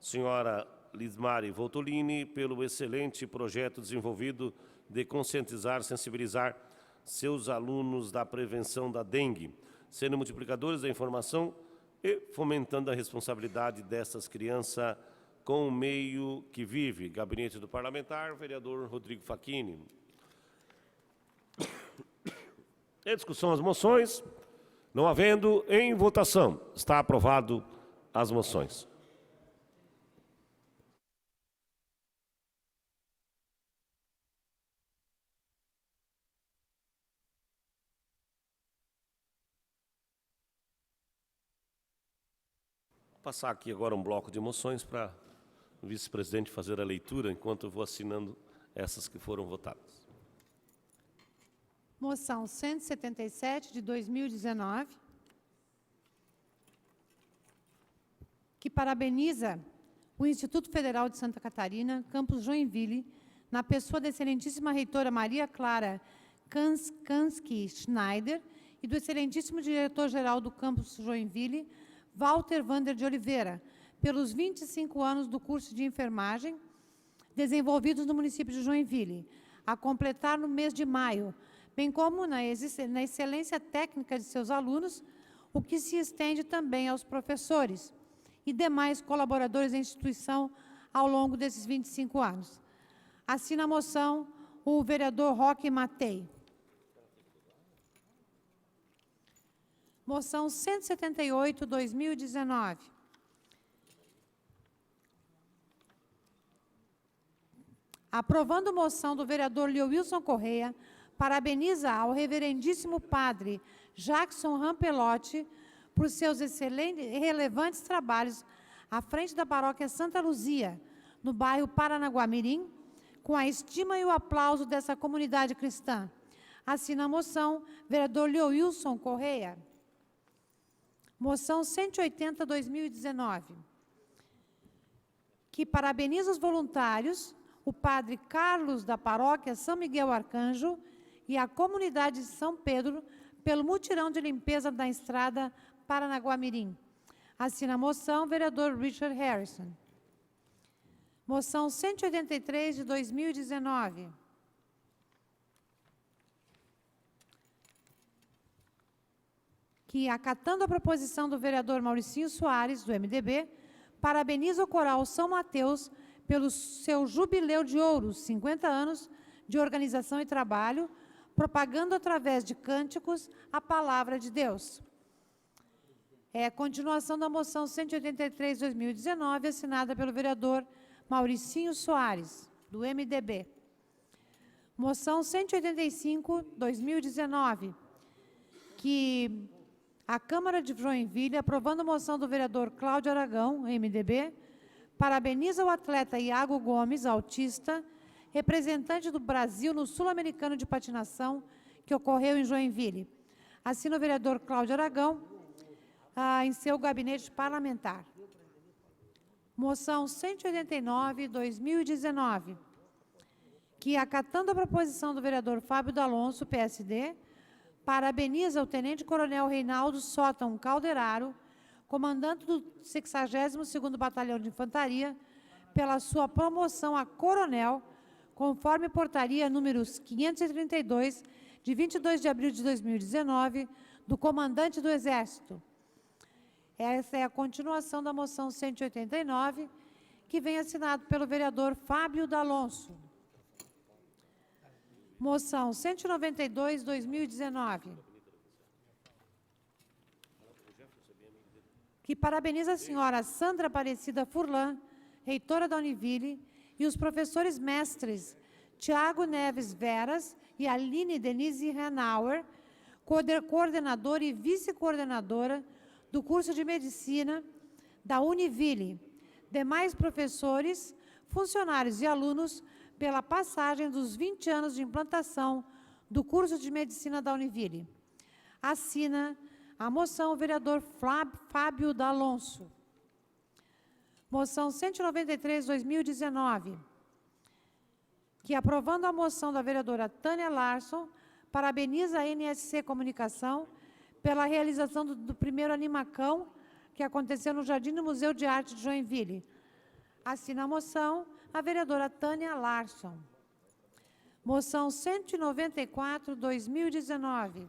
senhora Lismari Voltolini, pelo excelente projeto desenvolvido de conscientizar, sensibilizar seus alunos da prevenção da dengue, sendo multiplicadores da informação e fomentando a responsabilidade dessas crianças com o meio que vive. Gabinete do Parlamentar, vereador Rodrigo Facchini. Em discussão as moções, não havendo em votação, está aprovado as moções. Vou passar aqui agora um bloco de moções para o vice-presidente fazer a leitura, enquanto eu vou assinando essas que foram votadas. Moção 177 de 2019, que parabeniza o Instituto Federal de Santa Catarina, campus Joinville, na pessoa da excelentíssima reitora Maria Clara Kansky Schneider e do excelentíssimo diretor-geral do campus Joinville, Walter Vander de Oliveira, pelos 25 anos do curso de enfermagem desenvolvidos no município de Joinville, a completar no mês de maio, bem como na excelência técnica de seus alunos, o que se estende também aos professores e demais colaboradores da instituição ao longo desses 25 anos. Assina a moção o vereador Roque Matei. Moção 178, 2019. Aprovando moção do vereador Leowilson Correia, parabeniza ao reverendíssimo padre Jackson Rampelotti por seus excelentes e relevantes trabalhos à frente da paróquia Santa Luzia, no bairro Paranaguamirim, com a estima e o aplauso dessa comunidade cristã. Assina a moção, vereador Leowilson Correia. Moção 180, 2019, que parabeniza os voluntários, o padre Carlos da paróquia São Miguel Arcanjo e a comunidade de São Pedro pelo mutirão de limpeza da estrada Paranaguamirim. Assina a moção, vereador Richard Harrison. Moção 183 de 2019. Que, acatando a proposição do vereador Mauricinho Soares, do MDB, parabeniza o coral São Mateus pelo seu jubileu de ouro, 50 anos de organização e trabalho, propagando através de cânticos a palavra de Deus. É a continuação da moção 183, 2019, assinada pelo vereador Mauricinho Soares, do MDB. Moção 185, 2019, que a Câmara de Joinville, aprovando a moção do vereador Cláudio Aragão, MDB, parabeniza o atleta Iago Gomes, autista, representante do Brasil no Sul-Americano de Patinação, que ocorreu em Joinville. Assina o vereador Cláudio Aragão, em seu gabinete parlamentar. Moção 189, 2019, que, acatando a proposição do vereador Fábio D'Alonso, PSD, parabeniza o tenente-coronel Reinaldo Sótão Calderaro, comandante do 62º Batalhão de Infantaria, pela sua promoção a coronel, conforme portaria números 532, de 22 de abril de 2019, do comandante do Exército. Essa é a continuação da moção 189, que vem assinado pelo vereador Fábio D'Alonso. Moção 192, 2019. Que parabeniza a senhora Sandra Aparecida Furlan, reitora da Univille, e os professores mestres Tiago Neves Veras e Aline Denise Hanauer, coordenadora e vice-coordenadora do curso de Medicina da Univille, demais professores, funcionários e alunos, pela passagem dos 20 anos de implantação do curso de Medicina da Univille. Assina a moção o vereador Fábio D'Alonso. Moção 193, 2019, que, aprovando a moção da vereadora Tânia Larson, parabeniza a NSC Comunicação pela realização do primeiro Animacão, que aconteceu no Jardim do Museu de Arte de Joinville. Assina a moção a vereadora Tânia Larson. Moção 194, 2019,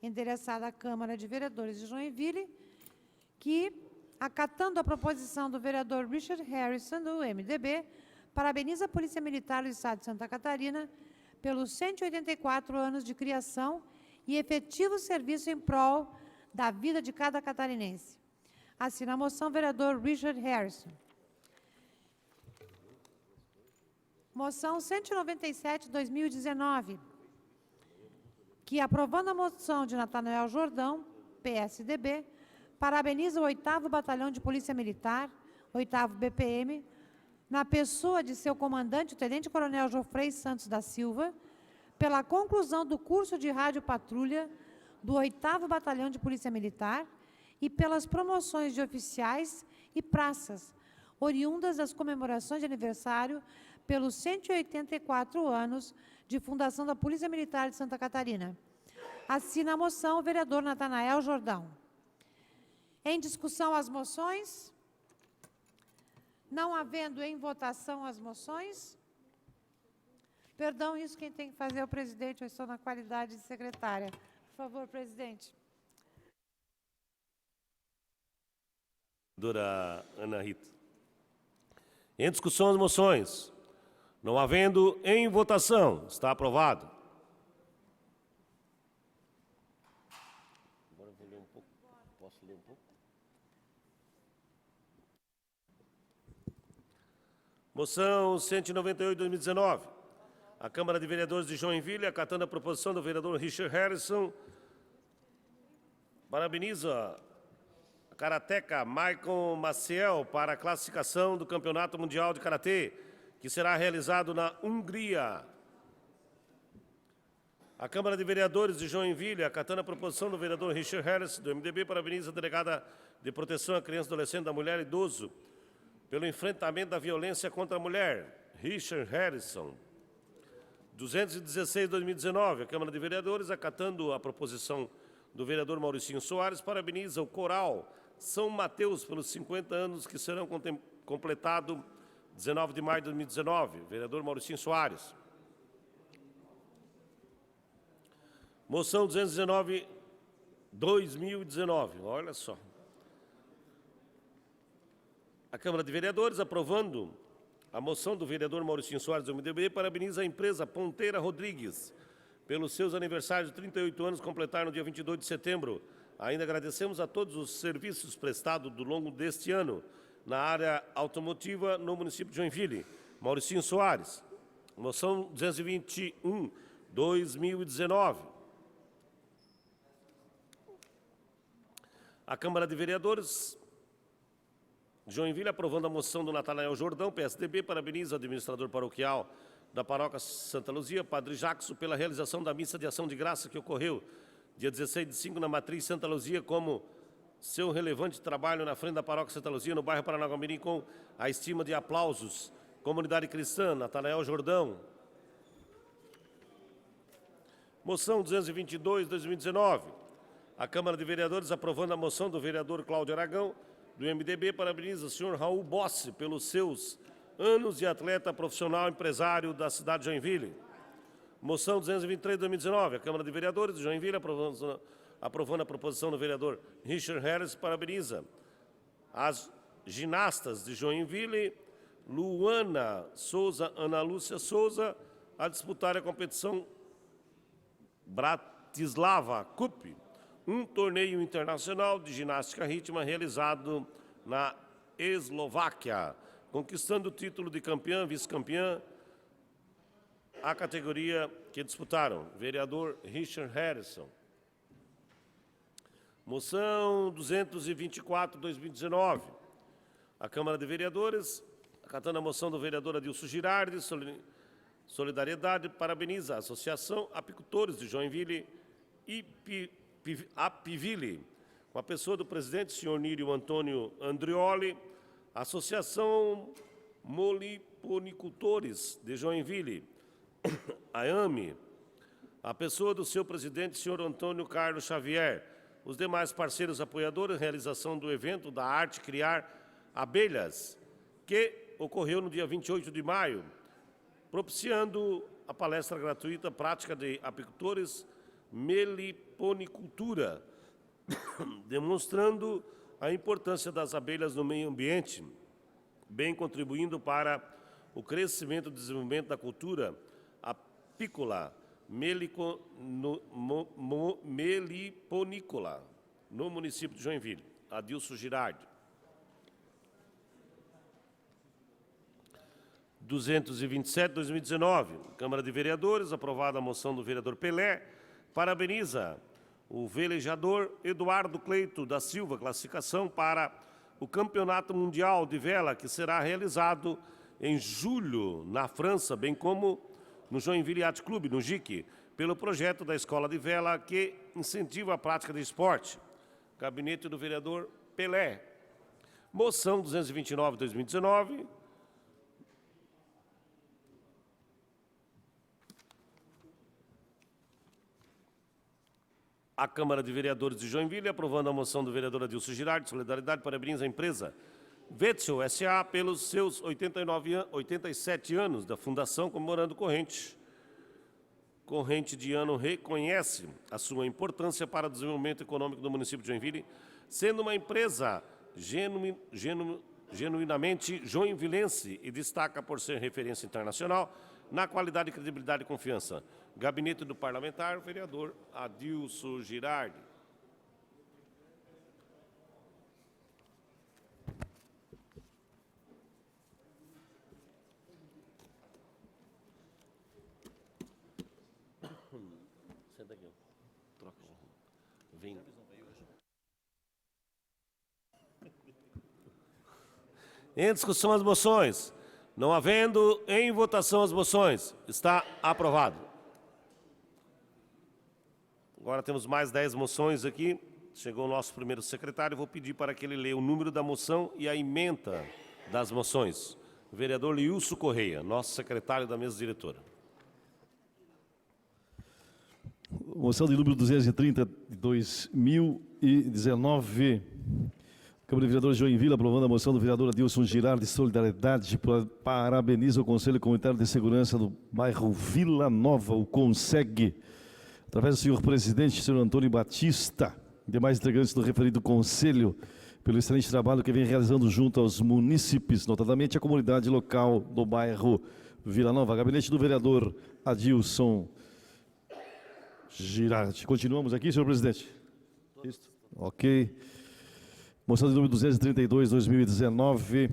endereçada à Câmara de Vereadores de Joinville, que, acatando a proposição do vereador Richard Harrison, do MDB, parabeniza a Polícia Militar do Estado de Santa Catarina pelos 184 anos de criação e efetivo serviço em prol da vida de cada catarinense. Assina a moção o vereador Richard Harrison. Moção 197, 2019, que, aprovando a moção de Natanael Jordão, PSDB, parabeniza o 8º Batalhão de Polícia Militar, 8º BPM, na pessoa de seu comandante, o tenente-coronel Jofrei Santos da Silva, pela conclusão do curso de rádio patrulha do 8º Batalhão de Polícia Militar e pelas promoções de oficiais e praças, oriundas das comemorações de aniversário pelos 184 anos de fundação da Polícia Militar de Santa Catarina. Assina a moção o vereador Natanael Jordão. Em discussão as moções? Não havendo em votação as moções? Perdão, isso quem tem que fazer é o presidente, eu estou na qualidade de secretária. Por favor, presidente. Vereadora Ana Rita. Em discussão as moções. Não havendo em votação, está aprovado. Agora eu vou ler um pouco. Posso ler um pouco? Moção 198, 2019. A Câmara de Vereadores de Joinville, acatando a proposição do vereador Richard Harrison, parabeniza a karateca Michael Maciel para a classificação do Campeonato Mundial de Karatê, que será realizado na Hungria. A Câmara de Vereadores de Joinville, acatando a proposição do vereador Richard Harrison, do MDB, parabeniza a delegada de proteção à criança, adolescente, da mulher e idoso pelo enfrentamento da violência contra a mulher, Richard Harrison. 216/2019, a Câmara de Vereadores, acatando a proposição do vereador Mauricinho Soares, parabeniza o Coral São Mateus pelos 50 anos que serão completados 19 de maio de 2019. Vereador Mauricinho Soares. Moção 219/2019. Olha só. A Câmara de Vereadores, aprovando a moção do vereador Mauricinho Soares, do MDB, parabeniza a empresa Ponteira Rodrigues pelos seus aniversários de 38 anos, completaram no dia 22 de setembro. Ainda agradecemos a todos os serviços prestados ao longo deste ano na área automotiva no município de Joinville. Mauricinho Soares. Moção 221/2019. A Câmara de Vereadores de Joinville, aprovando a moção do Natanael Jordão, PSDB, parabeniza o administrador paroquial da Paróquia Santa Luzia, Padre Jackson, pela realização da missa de ação de graça que ocorreu dia 16/5 na Matriz Santa Luzia, como seu relevante trabalho na frente da Paróquia Santa Luzia, no bairro Paranaguamirim, com a estima de aplausos Comunidade Cristã, Natanael Jordão. Moção 222, 2019. A Câmara de Vereadores, aprovando a moção do vereador Cláudio Aragão, do MDB, parabeniza o senhor Raul Bossi pelos seus anos de atleta profissional empresário da cidade de Joinville. Moção 223, 2019. A Câmara de Vereadores de Joinville, aprovando a proposição do vereador Richard Harris, parabeniza as ginastas de Joinville, Luana Souza, Ana Lúcia Souza, a disputar a competição Bratislava Cup, um torneio internacional de ginástica rítmica realizado na Eslováquia, conquistando o título de campeã, vice-campeã, a categoria que disputaram. Vereador Richard Harrison. Moção 224, 2019. A Câmara de Vereadores, acatando a moção do vereador Adilson Girardi, solidariedade, parabeniza a Associação Apicultores de Joinville e Apiville, com a pessoa do presidente, senhor Nírio Antônio Andrioli, Associação Moliponicultores de Joinville, a AME, a pessoa do seu presidente, senhor Antônio Carlos Xavier, os demais parceiros apoiadores, realização do evento da arte Criar Abelhas, que ocorreu no dia 28 de maio, propiciando a palestra gratuita Prática de Apicultores, Meliponicultura, demonstrando a importância das abelhas no meio ambiente, bem contribuindo para o crescimento e desenvolvimento da cultura apícola meliponícola no município de Joinville. Adilson Girardi. 227, 2019. Câmara de Vereadores, aprovada a moção do vereador Pelé, parabeniza o velejador Eduardo Cleito da Silva, classificação para o Campeonato Mundial de Vela, que será realizado em julho na França, bem como no Joinville Yacht Club, no JIC, pelo projeto da Escola de Vela, que incentiva a prática de esporte. Gabinete do vereador Pelé. Moção 229, 2019. A Câmara de Vereadores de Joinville, aprovando a moção do vereador Adilson Girardi, solidariedade, parabéns à empresa Wetzel S.A. pelos seus 87 anos da fundação, comemorando corrente. Corrente de ano reconhece a sua importância para o desenvolvimento econômico do município de Joinville, sendo uma empresa genuinamente joinvilense e destaca por ser referência internacional na qualidade, credibilidade e confiança. Gabinete do Parlamentar, vereador Adilson Girardi. Senta aqui, troca. Vem. Em discussão as moções. Não havendo em votação as moções, está aprovado. Agora temos mais 10 moções aqui. Chegou o nosso primeiro secretário. Vou pedir para que ele leia o número da moção e a ementa das moções. O vereador Liúcio Correia, nosso secretário da mesa diretora. Moção de número 230 de 2019. Câmara de Vereadores de Joinville, aprovando a moção do vereador Adilson Girardi de solidariedade, parabeniza o Conselho Comunitário de Segurança do bairro Vila Nova, o CONSEG, através do senhor presidente, senhor Antônio Batista, e demais integrantes do referido Conselho, pelo excelente trabalho que vem realizando junto aos munícipes, notadamente a comunidade local do bairro Vila Nova. Gabinete do vereador Adilson Girardi. Continuamos aqui, senhor presidente? Isso. Ok. Moção de número 232, 2019.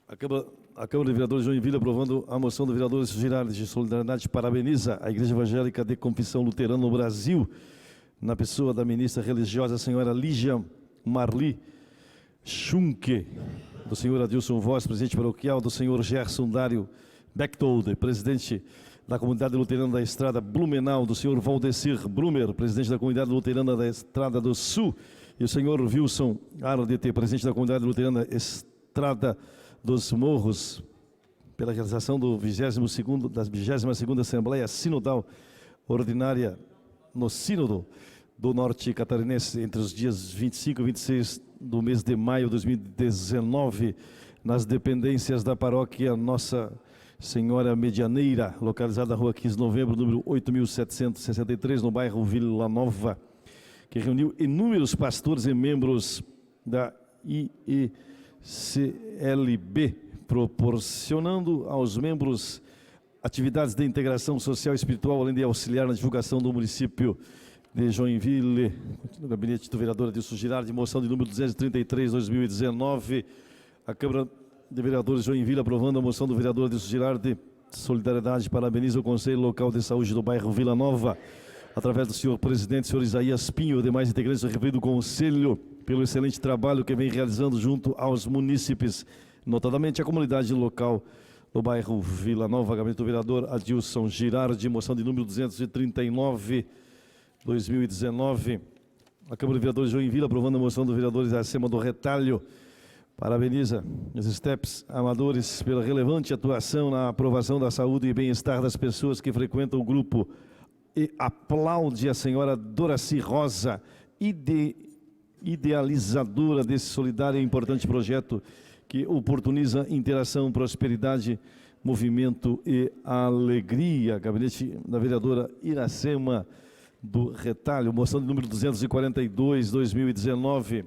A Câmara de Vereadores de Joinville, aprovando a moção do vereador Girardi de solidariedade, parabeniza a Igreja Evangélica de Confissão Luterana no Brasil, na pessoa da ministra religiosa, a senhora Lígia Marli Schunke, do senhor Adilson Voz, presidente paroquial, do senhor Gerson Dário Bechtolder, presidente da comunidade luterana da Estrada Blumenau, do senhor Valdecir Blumer, presidente da comunidade luterana da Estrada do Sul, e o senhor Wilson Ardete, presidente da comunidade luterana Estrada dos Morros, pela realização da 22ª Assembleia Sinodal Ordinária no Sínodo do Norte Catarinense, entre os dias 25 e 26 do mês de maio de 2019, nas dependências da paróquia Nossa Senhora Medianeira, localizada na rua 15 de novembro, número 8.763, no bairro Vila Nova, que reuniu inúmeros pastores e membros da IECLB, proporcionando aos membros atividades de integração social e espiritual, além de auxiliar na divulgação do município de Joinville. No gabinete do vereador Adilson Girardi, moção de número 233/2019, a Câmara de Vereadores de Joinville aprovando a moção do vereador Adilson Girardi, solidariedade, parabeniza o Conselho Local de Saúde do bairro Vila Nova, através do senhor presidente, senhor Isaías Pinho e demais integrantes do referido Conselho, pelo excelente trabalho que vem realizando junto aos munícipes, notadamente a comunidade local do bairro Vila Nova. Gabinete do vereador Adilson Girardi, moção de número 239/2019. A Câmara de Vereadores de Joinville aprovando a moção do vereador Iracema do Retalho. Parabeniza os STEPs amadores pela relevante atuação na aprovação da saúde e bem-estar das pessoas que frequentam o grupo e aplaude a senhora Doraci Rosa, idealizadora desse solidário e importante projeto que oportuniza interação, prosperidade, movimento e alegria. Gabinete da vereadora Iracema do Retalho, moção de número 242/2019.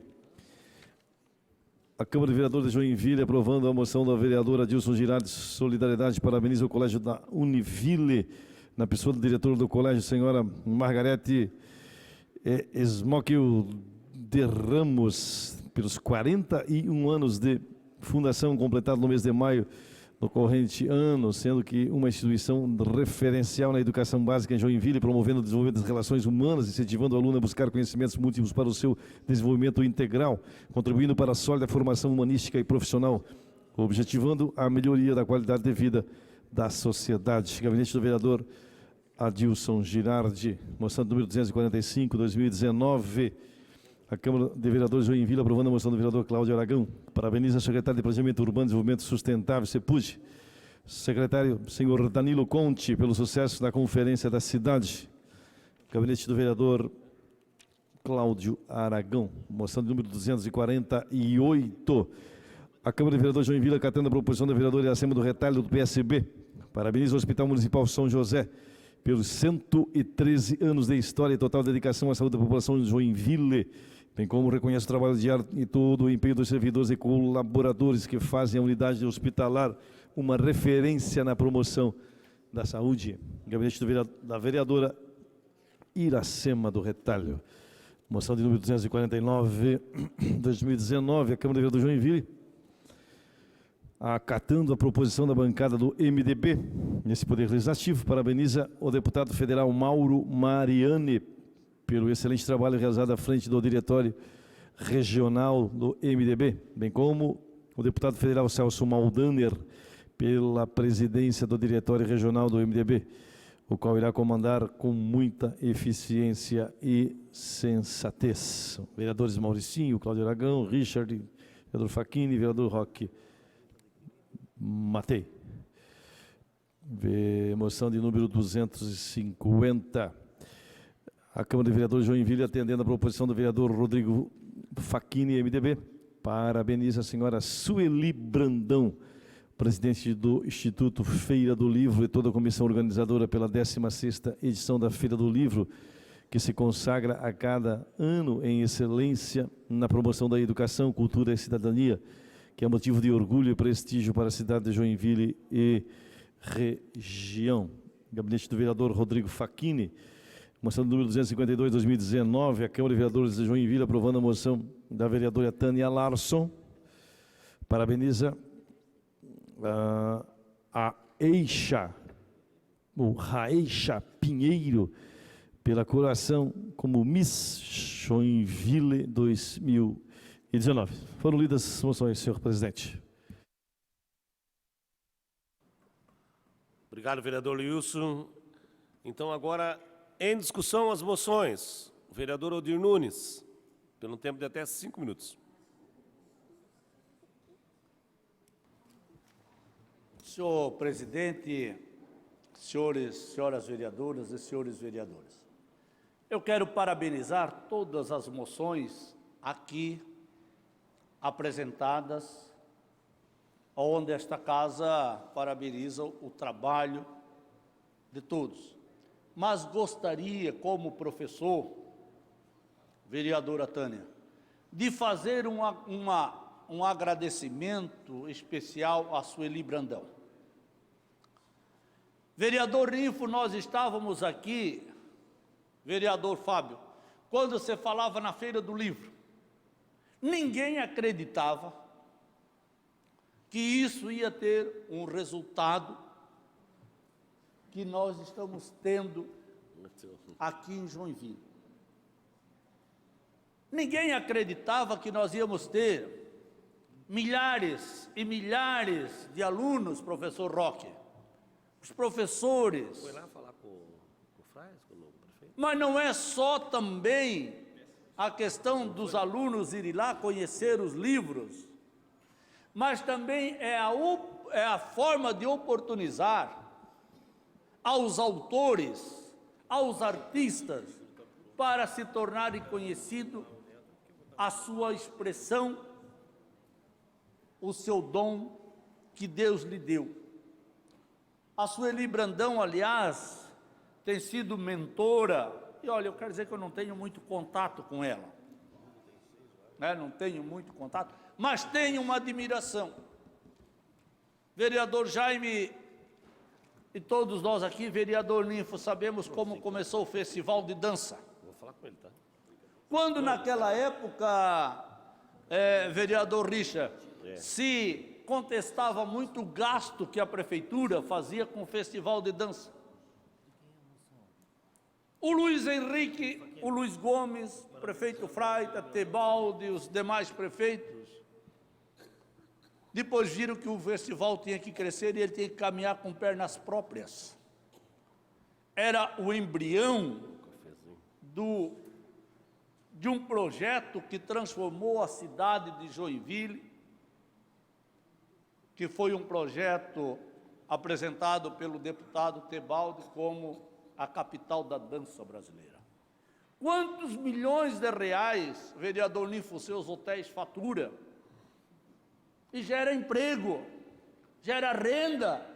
A Câmara de Vereadores de Joinville aprovando a moção da vereadora Adilson Girardi, solidariedade, parabeniza o Colégio da Univille, na pessoa do diretor do colégio, senhora Margarete Smokil de Ramos, pelos 41 anos de fundação, completado no mês de maio do corrente ano, sendo que uma instituição referencial na educação básica em Joinville, promovendo o desenvolvimento das relações humanas, incentivando o aluno a buscar conhecimentos múltiplos para o seu desenvolvimento integral, contribuindo para a sólida formação humanística e profissional, objetivando a melhoria da qualidade de vida da sociedade. Gabinete do vereador Adilson Girardi, moção número 245/2019. A Câmara de Vereadores de Joinville aprovando a moção do vereador Cláudio Aragão. Parabeniza a secretária de Planejamento Urbano e Desenvolvimento Sustentável, CEPUD. Secretário, senhor Danilo Conte, pelo sucesso da Conferência da Cidade. Gabinete do vereador Cláudio Aragão. Moção de número 248. A Câmara de Vereadores de Joinville, acatando a proposição da vereadora Iracema do Retalho, do PSB. Parabeniza o Hospital Municipal São José pelos 113 anos de história e total dedicação à saúde da população de Joinville, bem como reconhece o trabalho diário e todo o empenho dos servidores e colaboradores que fazem a unidade hospitalar uma referência na promoção da saúde. Gabinete da vereadora Iracema do Retalho. Moção de número 249/2019, a Câmara de Vereadores de Joinville, acatando a proposição da bancada do MDB, nesse Poder Legislativo, parabeniza o deputado federal Mauro Mariani pelo excelente trabalho realizado à frente do Diretório Regional do MDB, bem como o deputado federal Celso Maldaner pela presidência do Diretório Regional do MDB, o qual irá comandar com muita eficiência e sensatez. Vereadores Mauricinho, Cláudio Aragão, Richard, vereador Facchini, vereador Roque Matei. Moção de número 250. A Câmara de Vereadores de Joinville, atendendo a proposição do vereador Rodrigo Facchini, MDB, parabeniza a senhora Sueli Brandão, presidente do Instituto Feira do Livro e toda a comissão organizadora pela 16ª edição da Feira do Livro, que se consagra a cada ano em excelência na promoção da educação, cultura e cidadania, que é motivo de orgulho e prestígio para a cidade de Joinville e região. Gabinete do vereador Rodrigo Facchini, moção do número 252/2019, a Câmara de Vereadores de Joinville aprovando a moção da vereadora Tânia Larson, parabeniza a Eixa, o Raeixa Pinheiro, pela coroação como Miss Joinville 2019. Foram lidas as moções, senhor presidente. Obrigado, vereador Wilson. Então, agora, em discussão, as moções. O vereador Odir Nunes, pelo tempo de até 5 minutos. Senhor presidente, senhoras vereadoras e senhores vereadores, eu quero parabenizar todas as moções aqui apresentadas, onde esta casa parabeniza o trabalho de todos. Mas gostaria, como professor, vereadora Tânia, de fazer um agradecimento especial à Sueli Brandão. Vereador Ninfo, nós estávamos aqui, vereador Fábio, quando você falava na Feira do Livro. Ninguém acreditava que isso ia ter um resultado que nós estamos tendo aqui em Joinville. Ninguém acreditava que nós íamos ter milhares e milhares de alunos, professor Roque, os professores. Foi lá falar com o Frais, com o prefeito? Mas não é só também a questão dos alunos irem lá conhecer os livros, mas também é a forma de oportunizar aos autores, aos artistas, para se tornarem conhecidos a sua expressão, o seu dom que Deus lhe deu. A Sueli Brandão, aliás, tem sido mentora, e olha, eu quero dizer que eu não tenho muito contato com ela, né? Não tenho muito contato, mas tenho uma admiração. Vereador Jaime e todos nós aqui, vereador Ninfo, sabemos como começou o festival de dança. Vou falar com ele, tá? Quando naquela época, vereador Richard, se contestava muito o gasto que a prefeitura fazia com o festival de dança. O Luiz Henrique, o Luiz Gomes, o prefeito Freita, Tebaldi, os demais prefeitos, depois viram que o festival tinha que crescer e ele tinha que caminhar com pernas próprias. Era o embrião de um projeto que transformou a cidade de Joinville, que foi um projeto apresentado pelo deputado Tebaldi como a capital da dança brasileira. Quantos milhões de reais, vereador Ninfo, seus hotéis fatura? E gera emprego, gera renda.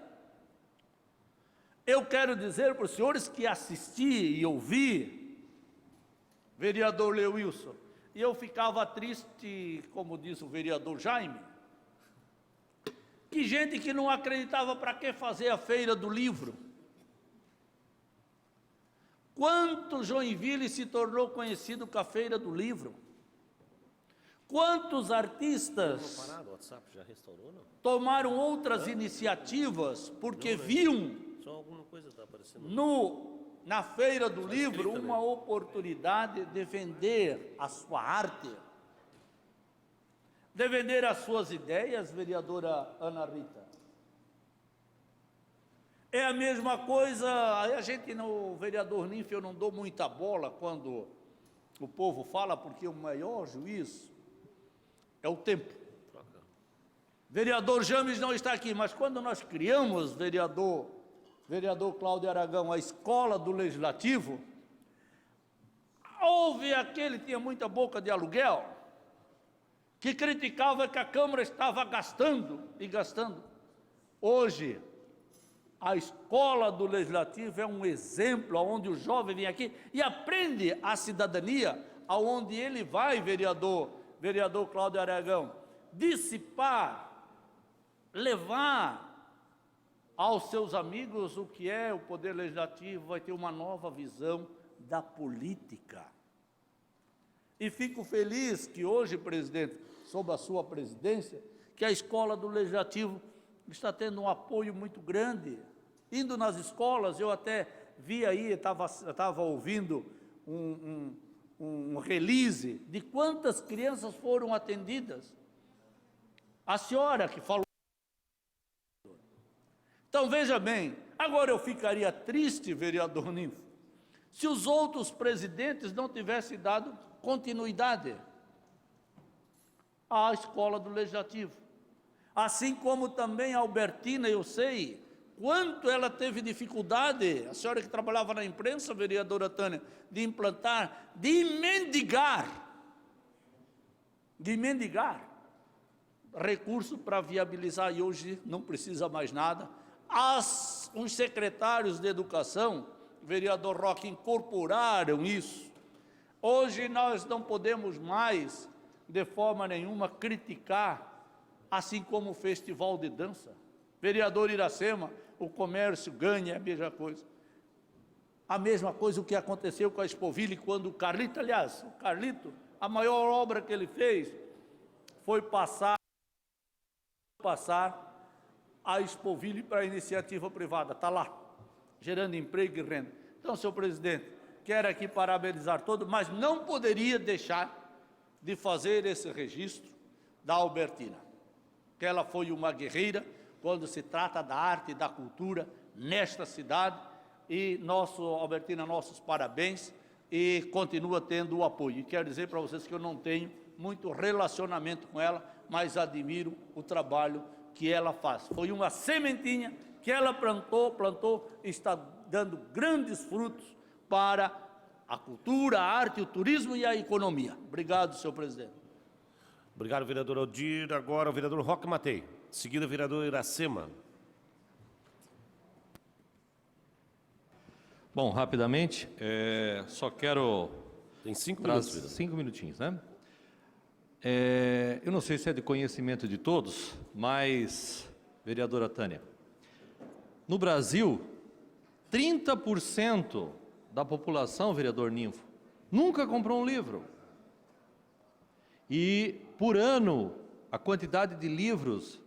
Eu quero dizer para os senhores que assisti e ouvi, vereador Lewilson, e eu ficava triste, como diz o vereador Jaime, que gente que não acreditava para que fazer a Feira do Livro. Quanto Joinville se tornou conhecido com a Feira do Livro? Quantos artistas O WhatsApp já restaurou, não? tomaram outras iniciativas porque viam Só alguma coisa está aparecendo. na Feira do Livro uma oportunidade de vender a sua arte, de vender as suas ideias, vereadora Ana Rita. É a mesma coisa, a gente, no vereador Ninfo, eu não dou muita bola quando o povo fala, porque o maior juiz é o tempo. Vereador James não está aqui, mas quando nós criamos, vereador Cláudio Aragão, a escola do Legislativo, houve aquele que tinha muita boca de aluguel, que criticava que a Câmara estava gastando e gastando. Hoje, a escola do Legislativo é um exemplo onde o jovem vem aqui e aprende a cidadania, aonde ele vai, vereador Cláudio Aragão, dissipar, levar aos seus amigos o que é o Poder Legislativo, vai ter uma nova visão da política. E fico feliz que hoje, presidente, sob a sua presidência, que a escola do Legislativo está tendo um apoio muito grande. Indo nas escolas, eu até vi aí, estava ouvindo um release de quantas crianças foram atendidas. A senhora que falou. Então, veja bem, agora eu ficaria triste, vereador Ninfo, se os outros presidentes não tivessem dado continuidade à escola do Legislativo. Assim como também a Albertina, eu sei quanto ela teve dificuldade, a senhora que trabalhava na imprensa, vereadora Tânia, de implantar, de mendigar recurso para viabilizar, e hoje não precisa mais nada. Os secretários de educação, vereador Roque, incorporaram isso. Hoje nós não podemos mais, de forma nenhuma, criticar, assim como o festival de dança. Vereador Iracema, o comércio ganha a mesma coisa. A mesma coisa o que aconteceu com a Expoville, quando o Carlito, a maior obra que ele fez foi passar a Expoville para a iniciativa privada. Está lá, gerando emprego e renda. Então, senhor presidente, quero aqui parabenizar todos, mas não poderia deixar de fazer esse registro da Albertina, que ela foi uma guerreira quando se trata da arte e da cultura nesta cidade, e Albertina, nossos parabéns, e continua tendo o apoio. E quero dizer para vocês que eu não tenho muito relacionamento com ela, mas admiro o trabalho que ela faz. Foi uma sementinha que ela plantou e está dando grandes frutos para a cultura, a arte, o turismo e a economia. Obrigado, senhor presidente. Obrigado, vereador Aldir. Agora o vereador Roque Matei. Em seguida, o vereador Iracema. Bom, rapidamente, só quero... Tem 5 minutos, vereador. 5 minutinhos, né? Eu não sei se é de conhecimento de todos, mas, vereadora Tânia, no Brasil, 30% da população, vereador Ninfo, nunca comprou um livro. E, por ano, a quantidade de livros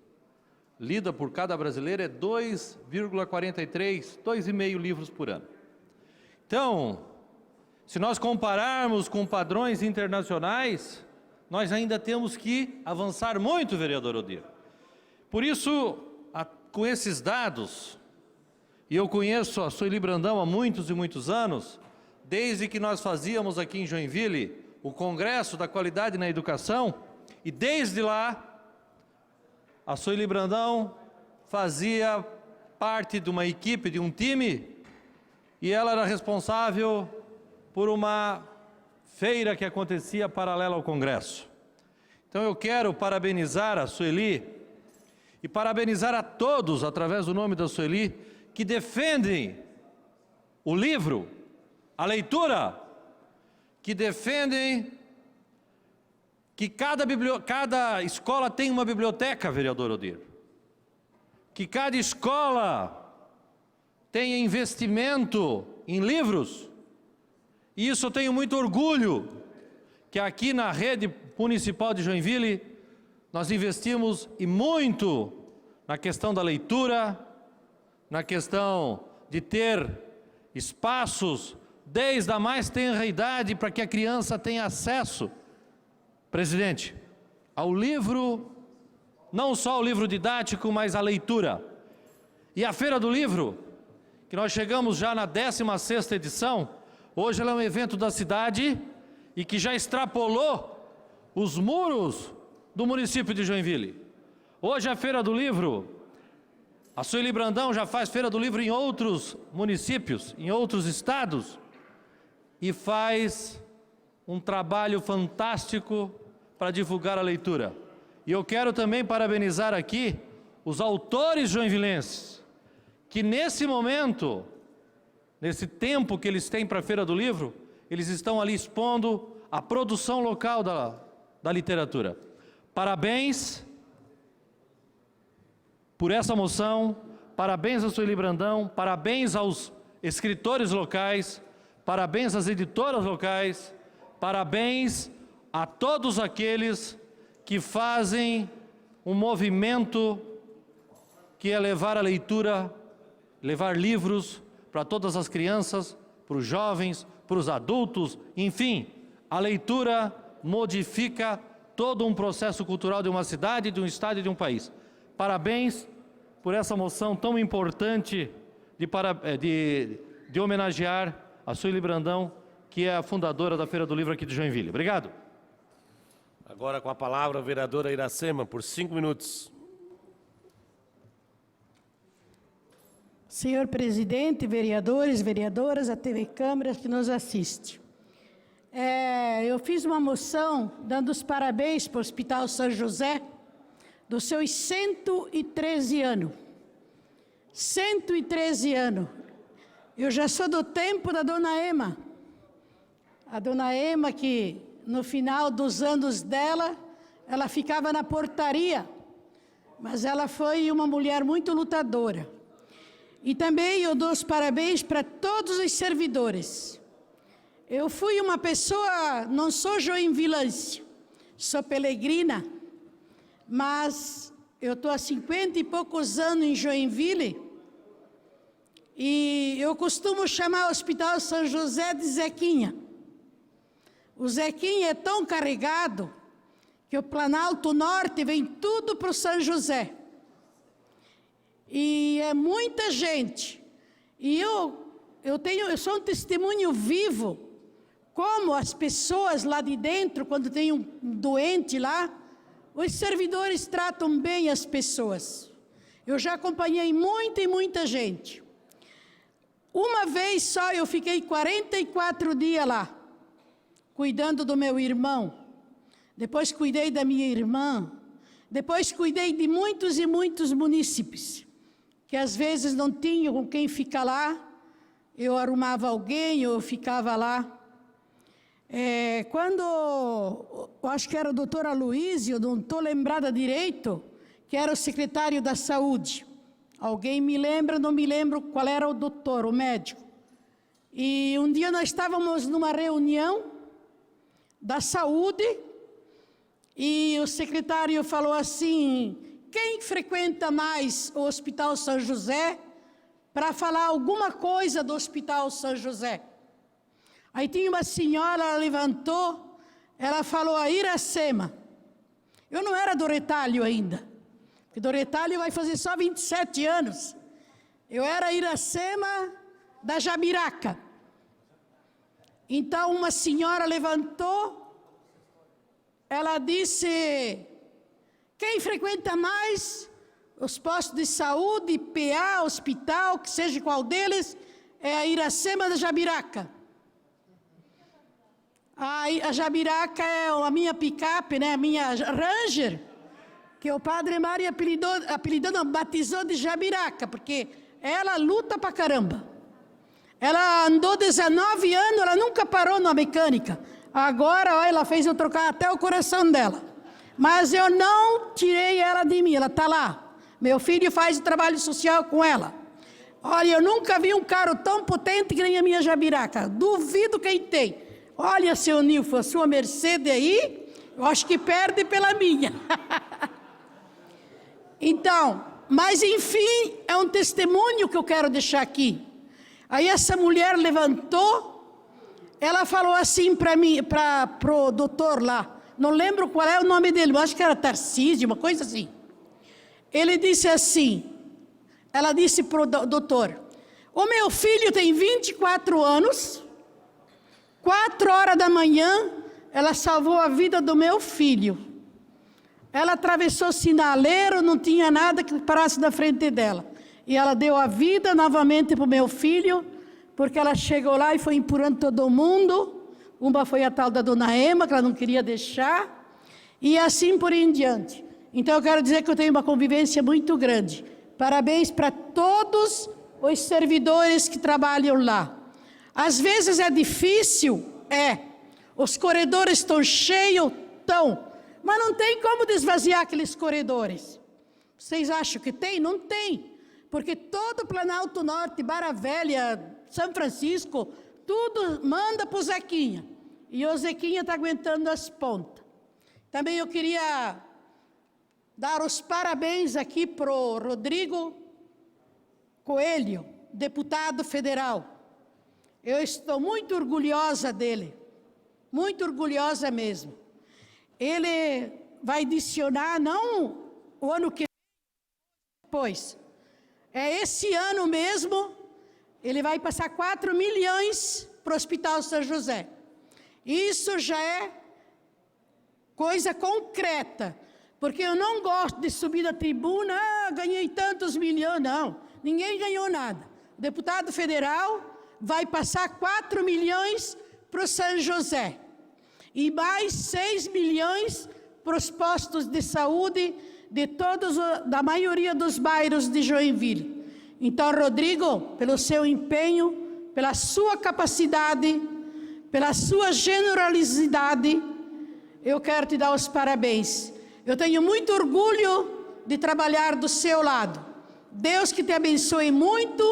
lida por cada brasileiro é 2,43, 2,5 livros por ano. Então, se nós compararmos com padrões internacionais, nós ainda temos que avançar muito, vereador Odir. Por isso, com esses dados, e eu conheço a Sueli Brandão há muitos e muitos anos, desde que nós fazíamos aqui em Joinville o Congresso da Qualidade na Educação, e desde lá, a Sueli Brandão fazia parte de uma equipe, de um time, e ela era responsável por uma feira que acontecia paralela ao Congresso. Então eu quero parabenizar a Sueli e parabenizar a todos, através do nome da Sueli, que defendem o livro, a leitura, que defendem que cada escola tem uma biblioteca, vereador Odir, que cada escola tenha investimento em livros. E isso eu tenho muito orgulho, que aqui na rede municipal de Joinville, nós investimos e muito na questão da leitura, na questão de ter espaços desde a mais tenra idade para que a criança tenha acesso, presidente, ao livro, não só o livro didático, mas a leitura. E a Feira do Livro, que nós chegamos já na 16ª edição, hoje ela é um evento da cidade e que já extrapolou os muros do município de Joinville. Hoje a Feira do Livro, a Sueli Brandão já faz Feira do Livro em outros municípios, em outros estados, e faz um trabalho fantástico para divulgar a leitura. E eu quero também parabenizar aqui os autores joinvilenses, que nesse momento, nesse tempo que eles têm para a Feira do Livro, eles estão ali expondo a produção local da literatura. Parabéns por essa moção, parabéns a Sueli Brandão, parabéns aos escritores locais, parabéns às editoras locais, parabéns a todos aqueles que fazem um movimento que é levar a leitura, levar livros para todas as crianças, para os jovens, para os adultos, enfim, a leitura modifica todo um processo cultural de uma cidade, de um estado e de um país. Parabéns por essa moção tão importante de homenagear a Sueli Brandão, que é a fundadora da Feira do Livro aqui de Joinville. Obrigado. Agora com a palavra a vereadora Iracema, por 5 minutos. Senhor presidente, vereadores, vereadoras, a TV Câmara que nos assiste. Eu fiz uma moção dando os parabéns para o Hospital São José dos seus 113 anos. 113 anos. Eu já sou do tempo da Dona Ema. A Dona Ema que no final dos anos dela, ela ficava na portaria, mas ela foi uma mulher muito lutadora. E também eu dou os parabéns para todos os servidores. Eu fui uma pessoa, não sou joinvilense, sou peregrina, mas eu estou há 50 e poucos anos em Joinville, e eu costumo chamar o Hospital São José de Zequinha. O Zequinha é tão carregado que o Planalto Norte vem tudo para o São José. E é muita gente. E eu sou um testemunho vivo, como as pessoas lá de dentro, quando tem um doente lá, os servidores tratam bem as pessoas. Eu já acompanhei muita e muita gente. Uma vez só eu fiquei 44 dias lá, cuidando do meu irmão. Depois cuidei da minha irmã. Depois cuidei de muitos e muitos munícipes, que às vezes não tinham com quem ficar lá. Eu arrumava alguém, eu ficava lá. Quando, eu acho que era o doutor Aloysio, eu não estou lembrada direito, que era o secretário da saúde. Alguém me lembra, não me lembro qual era o doutor, o médico. E um dia nós estávamos numa reunião da saúde, e o secretário falou assim: quem frequenta mais o Hospital São José para falar alguma coisa do Hospital São José? Aí tinha uma senhora, ela levantou, ela falou: a Iracema. Eu não era do retalho ainda, porque do retalho vai fazer só 27 anos. Eu era a Iracema da Jabiraca. Então uma senhora levantou, ela disse: quem frequenta mais os postos de saúde, PA, hospital, que seja qual deles, é a Iracema da Jabiraca. A Jabiraca é a minha picape, né? A minha Ranger, que o padre Mário batizou de Jabiraca, porque ela luta pra caramba. Ela andou 19 anos, ela nunca parou na mecânica. Agora, ó, ela fez eu trocar até o coração dela. Mas eu não tirei ela de mim, ela está lá. Meu filho faz o trabalho social com ela. Olha, eu nunca vi um carro tão potente que nem a minha Jabiraca. Duvido quem tem. Olha, seu Nilfo, a sua Mercedes aí, eu acho que perde pela minha. Então, mas enfim, é um testemunho que eu quero deixar aqui. Aí essa mulher levantou, ela falou assim para mim, para o doutor lá, não lembro qual é o nome dele, mas acho que era Tarcísio, uma coisa assim. Ele disse assim, ela disse para o doutor: o meu filho tem 24 anos, 4 horas da manhã, ela salvou a vida do meu filho. Ela atravessou sinaleiro, não tinha nada que parasse na frente dela. E ela deu a vida novamente para o meu filho, porque ela chegou lá e foi empurrando todo mundo. Uma foi a tal da Dona Ema, que ela não queria deixar, e assim por em diante. Então eu quero dizer que eu tenho uma convivência muito grande. Parabéns para todos os servidores que trabalham lá. Às vezes é difícil, os corredores estão cheios, mas não tem como desvaziar aqueles corredores. Vocês acham que tem? Não tem, porque todo o Planalto Norte, Barra Velha, São Francisco, tudo manda para o Zequinha, e o Zequinha está aguentando as pontas. Também eu queria dar os parabéns aqui para o Rodrigo Coelho, deputado federal. Eu estou muito orgulhosa dele, muito orgulhosa mesmo. Ele vai adicionar, não o ano que vem, depois, esse ano mesmo, ele vai passar 4 milhões para o Hospital São José. Isso já é coisa concreta, porque eu não gosto de subir na tribuna, ganhei tantos milhões, não. ninguém ganhou nada. O deputado federal vai passar 4 milhões para o São José e mais 6 milhões para os postos de saúde da maioria dos bairros de Joinville. Então, Rodrigo, pelo seu empenho, pela sua capacidade, pela sua generosidade, eu quero te dar os parabéns. Eu tenho muito orgulho de trabalhar do seu lado. Deus que te abençoe muito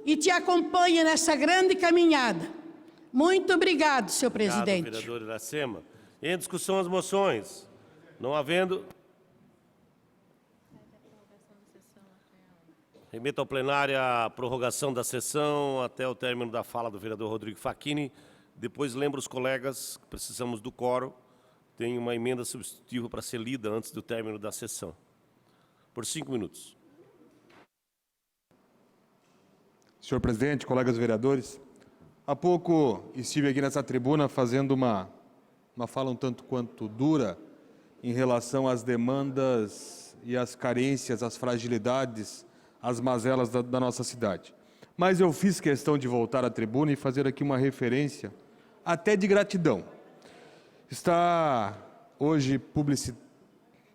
e te acompanhe nessa grande caminhada. Muito obrigado, senhor presidente. Obrigado, vereador Iracema. Em discussão as moções. Não havendo... Remito ao plenário a prorrogação da sessão até o término da fala do vereador Rodrigo Facchini. Depois lembro os colegas que precisamos do quórum. Tem uma emenda substitutiva para ser lida antes do término da sessão. Por 5 minutos. Senhor presidente, colegas vereadores, há pouco estive aqui nessa tribuna fazendo uma fala um tanto quanto dura em relação às demandas e às carências, às fragilidades, às mazelas da nossa cidade. Mas eu fiz questão de voltar à tribuna e fazer aqui uma referência até de gratidão. Está hoje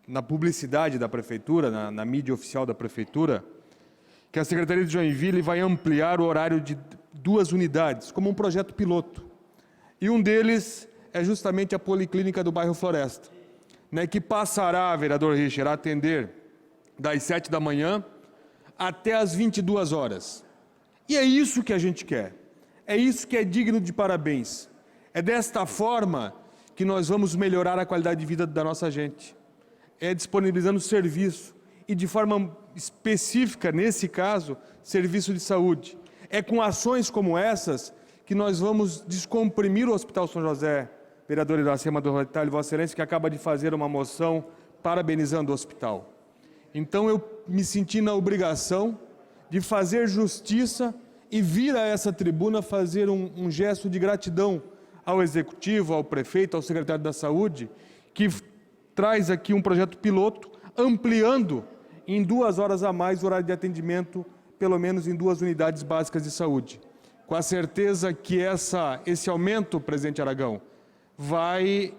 na publicidade da Prefeitura, na mídia oficial da Prefeitura, que a Secretaria de Joinville vai ampliar o horário de 2 unidades, como um projeto piloto. E um deles é justamente a Policlínica do bairro Floresta, né, que passará, vereador Richer, a atender das 7 da manhã até as 22 horas. E é isso que a gente quer. É isso que é digno de parabéns. É desta forma que nós vamos melhorar a qualidade de vida da nossa gente. É disponibilizando serviço e de forma específica, nesse caso, serviço de saúde. É com ações como essas que nós vamos descomprimir o Hospital São José, vereador Iracema do Rotalho, Vossa Excelência, que acaba de fazer uma moção parabenizando o hospital. Então eu me senti na obrigação de fazer justiça e vir a essa tribuna fazer um gesto de gratidão ao Executivo, ao Prefeito, ao Secretário da Saúde, que traz aqui um projeto piloto, ampliando em 2 horas a mais o horário de atendimento, pelo menos em 2 unidades básicas de saúde. Com a certeza que esse aumento, presidente Aragão, vai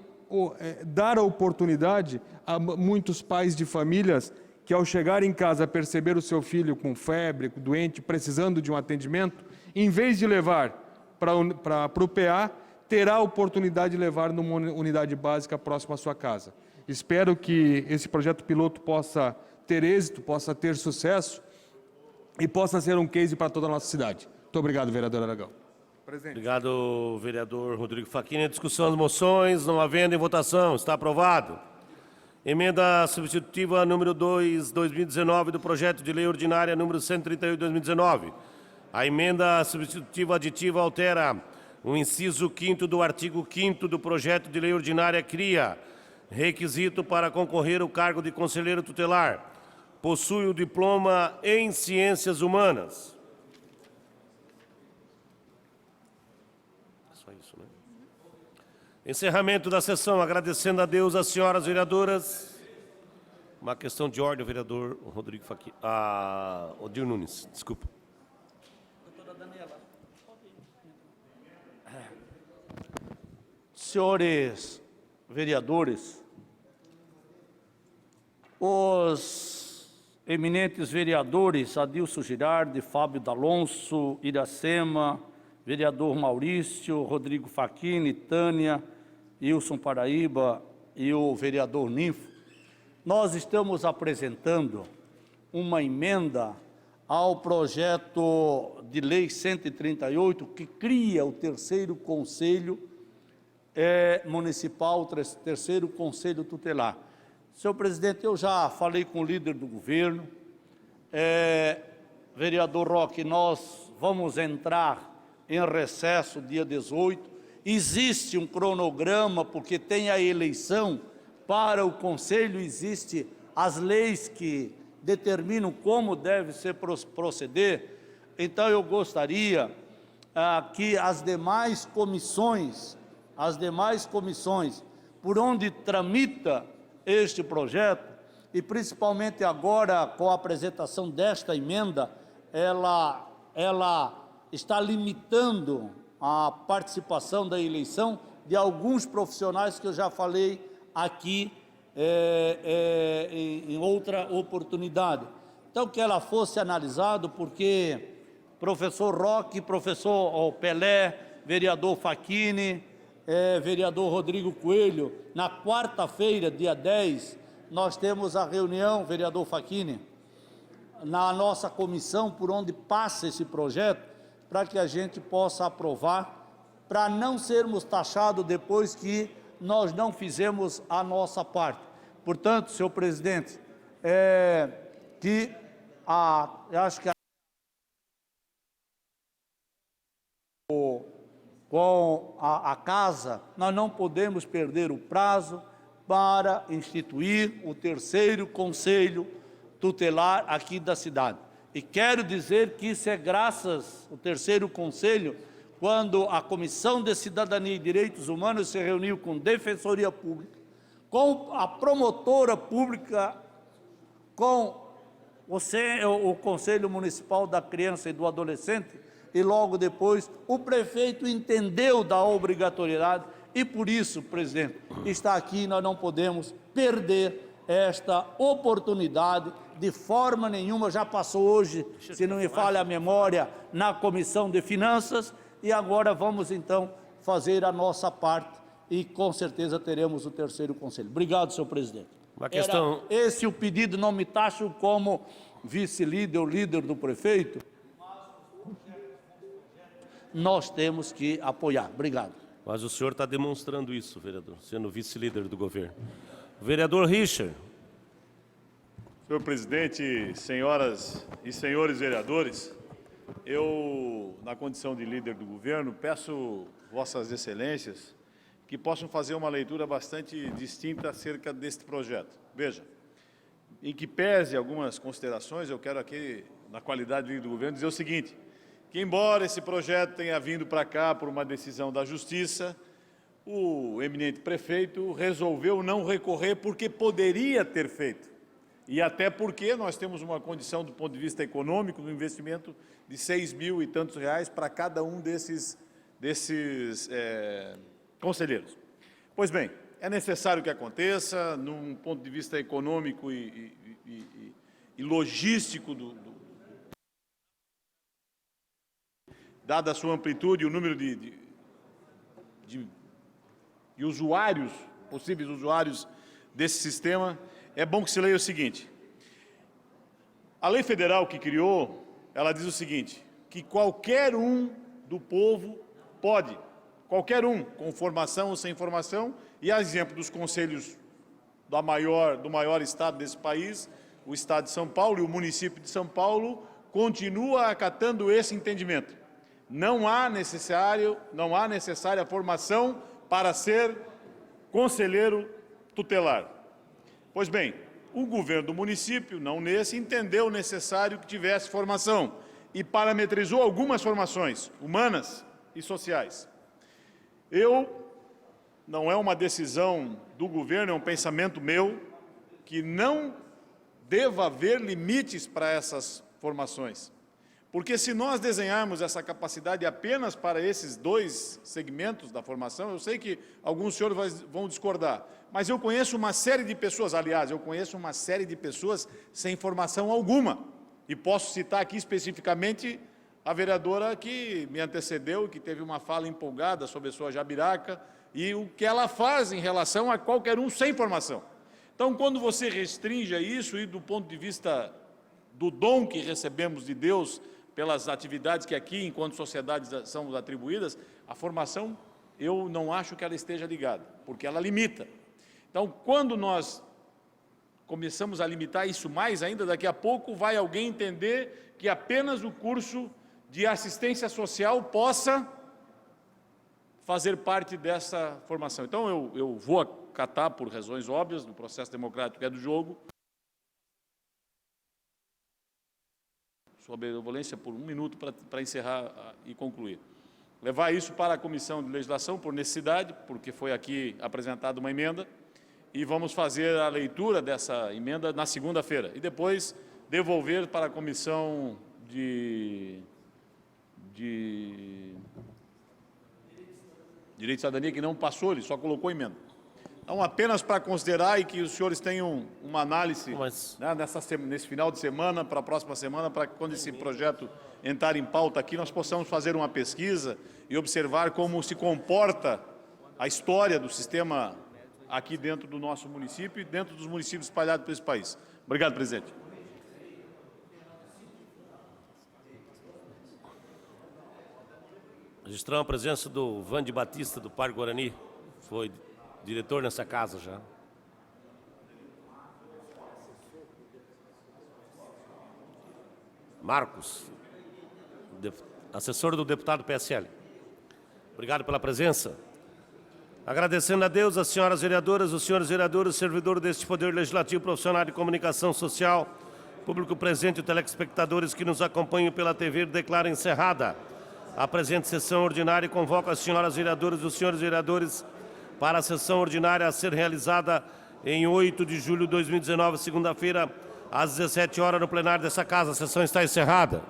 dar a oportunidade a muitos pais de famílias que, ao chegar em casa, perceber o seu filho com febre, doente, precisando de um atendimento, em vez de levar para o PA, terá a oportunidade de levar numa unidade básica próxima à sua casa. Espero que esse projeto piloto possa ter êxito, possa ter sucesso e possa ser um case para toda a nossa cidade. Muito obrigado, vereador Aragão. Presidente. Obrigado, vereador Rodrigo Facchini. Discussão das moções, não havendo em votação. Está aprovado. Emenda substitutiva número 2, 2019, do projeto de lei ordinária número 138, 2019. A emenda substitutiva aditiva altera o inciso 5º do artigo 5º do projeto de lei ordinária, cria requisito para concorrer ao cargo de conselheiro tutelar. Possui o diploma em Ciências Humanas. É só isso, né? Encerramento da sessão, agradecendo a Deus, as senhoras vereadoras. Uma questão de ordem, o vereador Rodrigo Facchini. Odir Nunes, desculpa. Doutora Daniela. Senhores vereadores, os eminentes vereadores Adilson Girardi, Fábio D'Alonso, Iracema, vereador Maurício, Rodrigo Facchini, Tânia, Wilson Paraíba e o vereador Ninfo, nós estamos apresentando uma emenda ao projeto de lei 138, que cria o terceiro conselho municipal, terceiro conselho tutelar. Senhor presidente, eu já falei com o líder do governo, vereador Roque, nós vamos entrar em recesso dia 18, existe um cronograma, porque tem a eleição para o conselho, existe as leis que determinam como deve ser proceder. Então eu gostaria que as demais comissões por onde tramita este projeto, e principalmente agora com a apresentação desta emenda, ela está limitando a participação da eleição de alguns profissionais que eu já falei aqui em outra oportunidade. Então, que ela fosse analisada, porque professor Roque, professor Pelé, vereador Facchini, vereador Rodrigo Coelho, na quarta-feira, dia 10, nós temos a reunião, vereador Facchini, na nossa comissão, por onde passa esse projeto, para que a gente possa aprovar, para não sermos taxados depois que nós não fizemos a nossa parte. Portanto, senhor presidente, eu acho que com a casa, nós não podemos perder o prazo para instituir o terceiro conselho tutelar aqui da cidade. E quero dizer que isso é graças ao terceiro conselho, quando a Comissão de Cidadania e Direitos Humanos se reuniu com Defensoria Pública, com a promotora pública, com o Conselho Municipal da Criança e do Adolescente, e logo depois o prefeito entendeu da obrigatoriedade e por isso, presidente, está aqui, nós não podemos perder esta oportunidade de forma nenhuma. Já passou hoje, se não me falha a memória, na Comissão de Finanças, e agora vamos então fazer a nossa parte e com certeza teremos o terceiro conselho. Obrigado, senhor presidente. Uma questão... Era esse o pedido, não me taxo como vice-líder ou líder do prefeito, nós temos que apoiar. Obrigado. Mas o senhor está demonstrando isso, vereador, sendo vice-líder do governo. Vereador Richard. Senhor presidente, senhoras e senhores vereadores, eu, na condição de líder do governo, peço vossas excelências que possam fazer uma leitura bastante distinta acerca deste projeto. Veja, em que pese algumas considerações, eu quero aqui, na qualidade de líder do governo, dizer o seguinte, que embora esse projeto tenha vindo para cá por uma decisão da Justiça, o eminente prefeito resolveu não recorrer porque poderia ter feito. E até porque nós temos uma condição do ponto de vista econômico, do investimento de 6 mil e tantos reais para cada um desses conselheiros. Pois bem, é necessário que aconteça, num ponto de vista econômico e logístico, dada a sua amplitude e o número de usuários, possíveis usuários desse sistema, é bom que se leia o seguinte. A lei federal que criou, ela diz o seguinte, que qualquer um do povo pode, qualquer um, com formação ou sem formação, e a exemplo dos conselhos do maior estado desse país, o estado de São Paulo e o município de São Paulo, continua acatando esse entendimento. Não há necessária formação para ser conselheiro tutelar. Pois bem, o governo do município, não nesse, entendeu necessário que tivesse formação e parametrizou algumas formações humanas e sociais. Não é uma decisão do governo, é um pensamento meu, que não deva haver limites para essas formações. Porque se nós desenharmos essa capacidade apenas para esses dois segmentos da formação, eu sei que alguns senhores vão discordar, mas eu conheço uma série de pessoas, aliás, eu conheço uma série de pessoas sem formação alguma. E posso citar aqui especificamente a vereadora que me antecedeu, que teve uma fala empolgada sobre a sua jabiraca, e o que ela faz em relação a qualquer um sem formação. Então, quando você restringe isso, e do ponto de vista do dom que recebemos de Deus, pelas atividades que aqui, enquanto sociedades, são atribuídas, a formação, eu não acho que ela esteja ligada, porque ela limita. Então, quando nós começamos a limitar isso mais ainda, daqui a pouco vai alguém entender que apenas o curso de assistência social possa fazer parte dessa formação. Então, eu vou acatar, por razões óbvias, do processo democrático que é do jogo, sua benevolência por 1 minuto para encerrar e concluir. Levar isso para a Comissão de Legislação por necessidade, porque foi aqui apresentada uma emenda, e vamos fazer a leitura dessa emenda na segunda-feira, e depois devolver para a Comissão de Direito de Cidadania, que não passou, ele só colocou emenda. Então, apenas para considerar e que os senhores tenham uma análise, né, nesse final de semana, para a próxima semana, para que quando esse projeto entrar em pauta aqui, nós possamos fazer uma pesquisa e observar como se comporta a história do sistema aqui dentro do nosso município e dentro dos municípios espalhados por esse país. Obrigado, presidente. Registramos a presença do Vande Batista, do Parque Guarani, foi diretor nessa casa já. Marcos, assessor do deputado PSL. Obrigado pela presença. Agradecendo a Deus, as senhoras vereadoras, os senhores vereadores, servidores deste Poder Legislativo, profissional de comunicação social, público presente e telespectadores que nos acompanham pela TV, declaro encerrada a presente sessão ordinária e convoco as senhoras vereadoras e os senhores vereadores para a sessão ordinária a ser realizada em 8 de julho de 2019, segunda-feira, às 17 horas, no plenário dessa casa. A sessão está encerrada.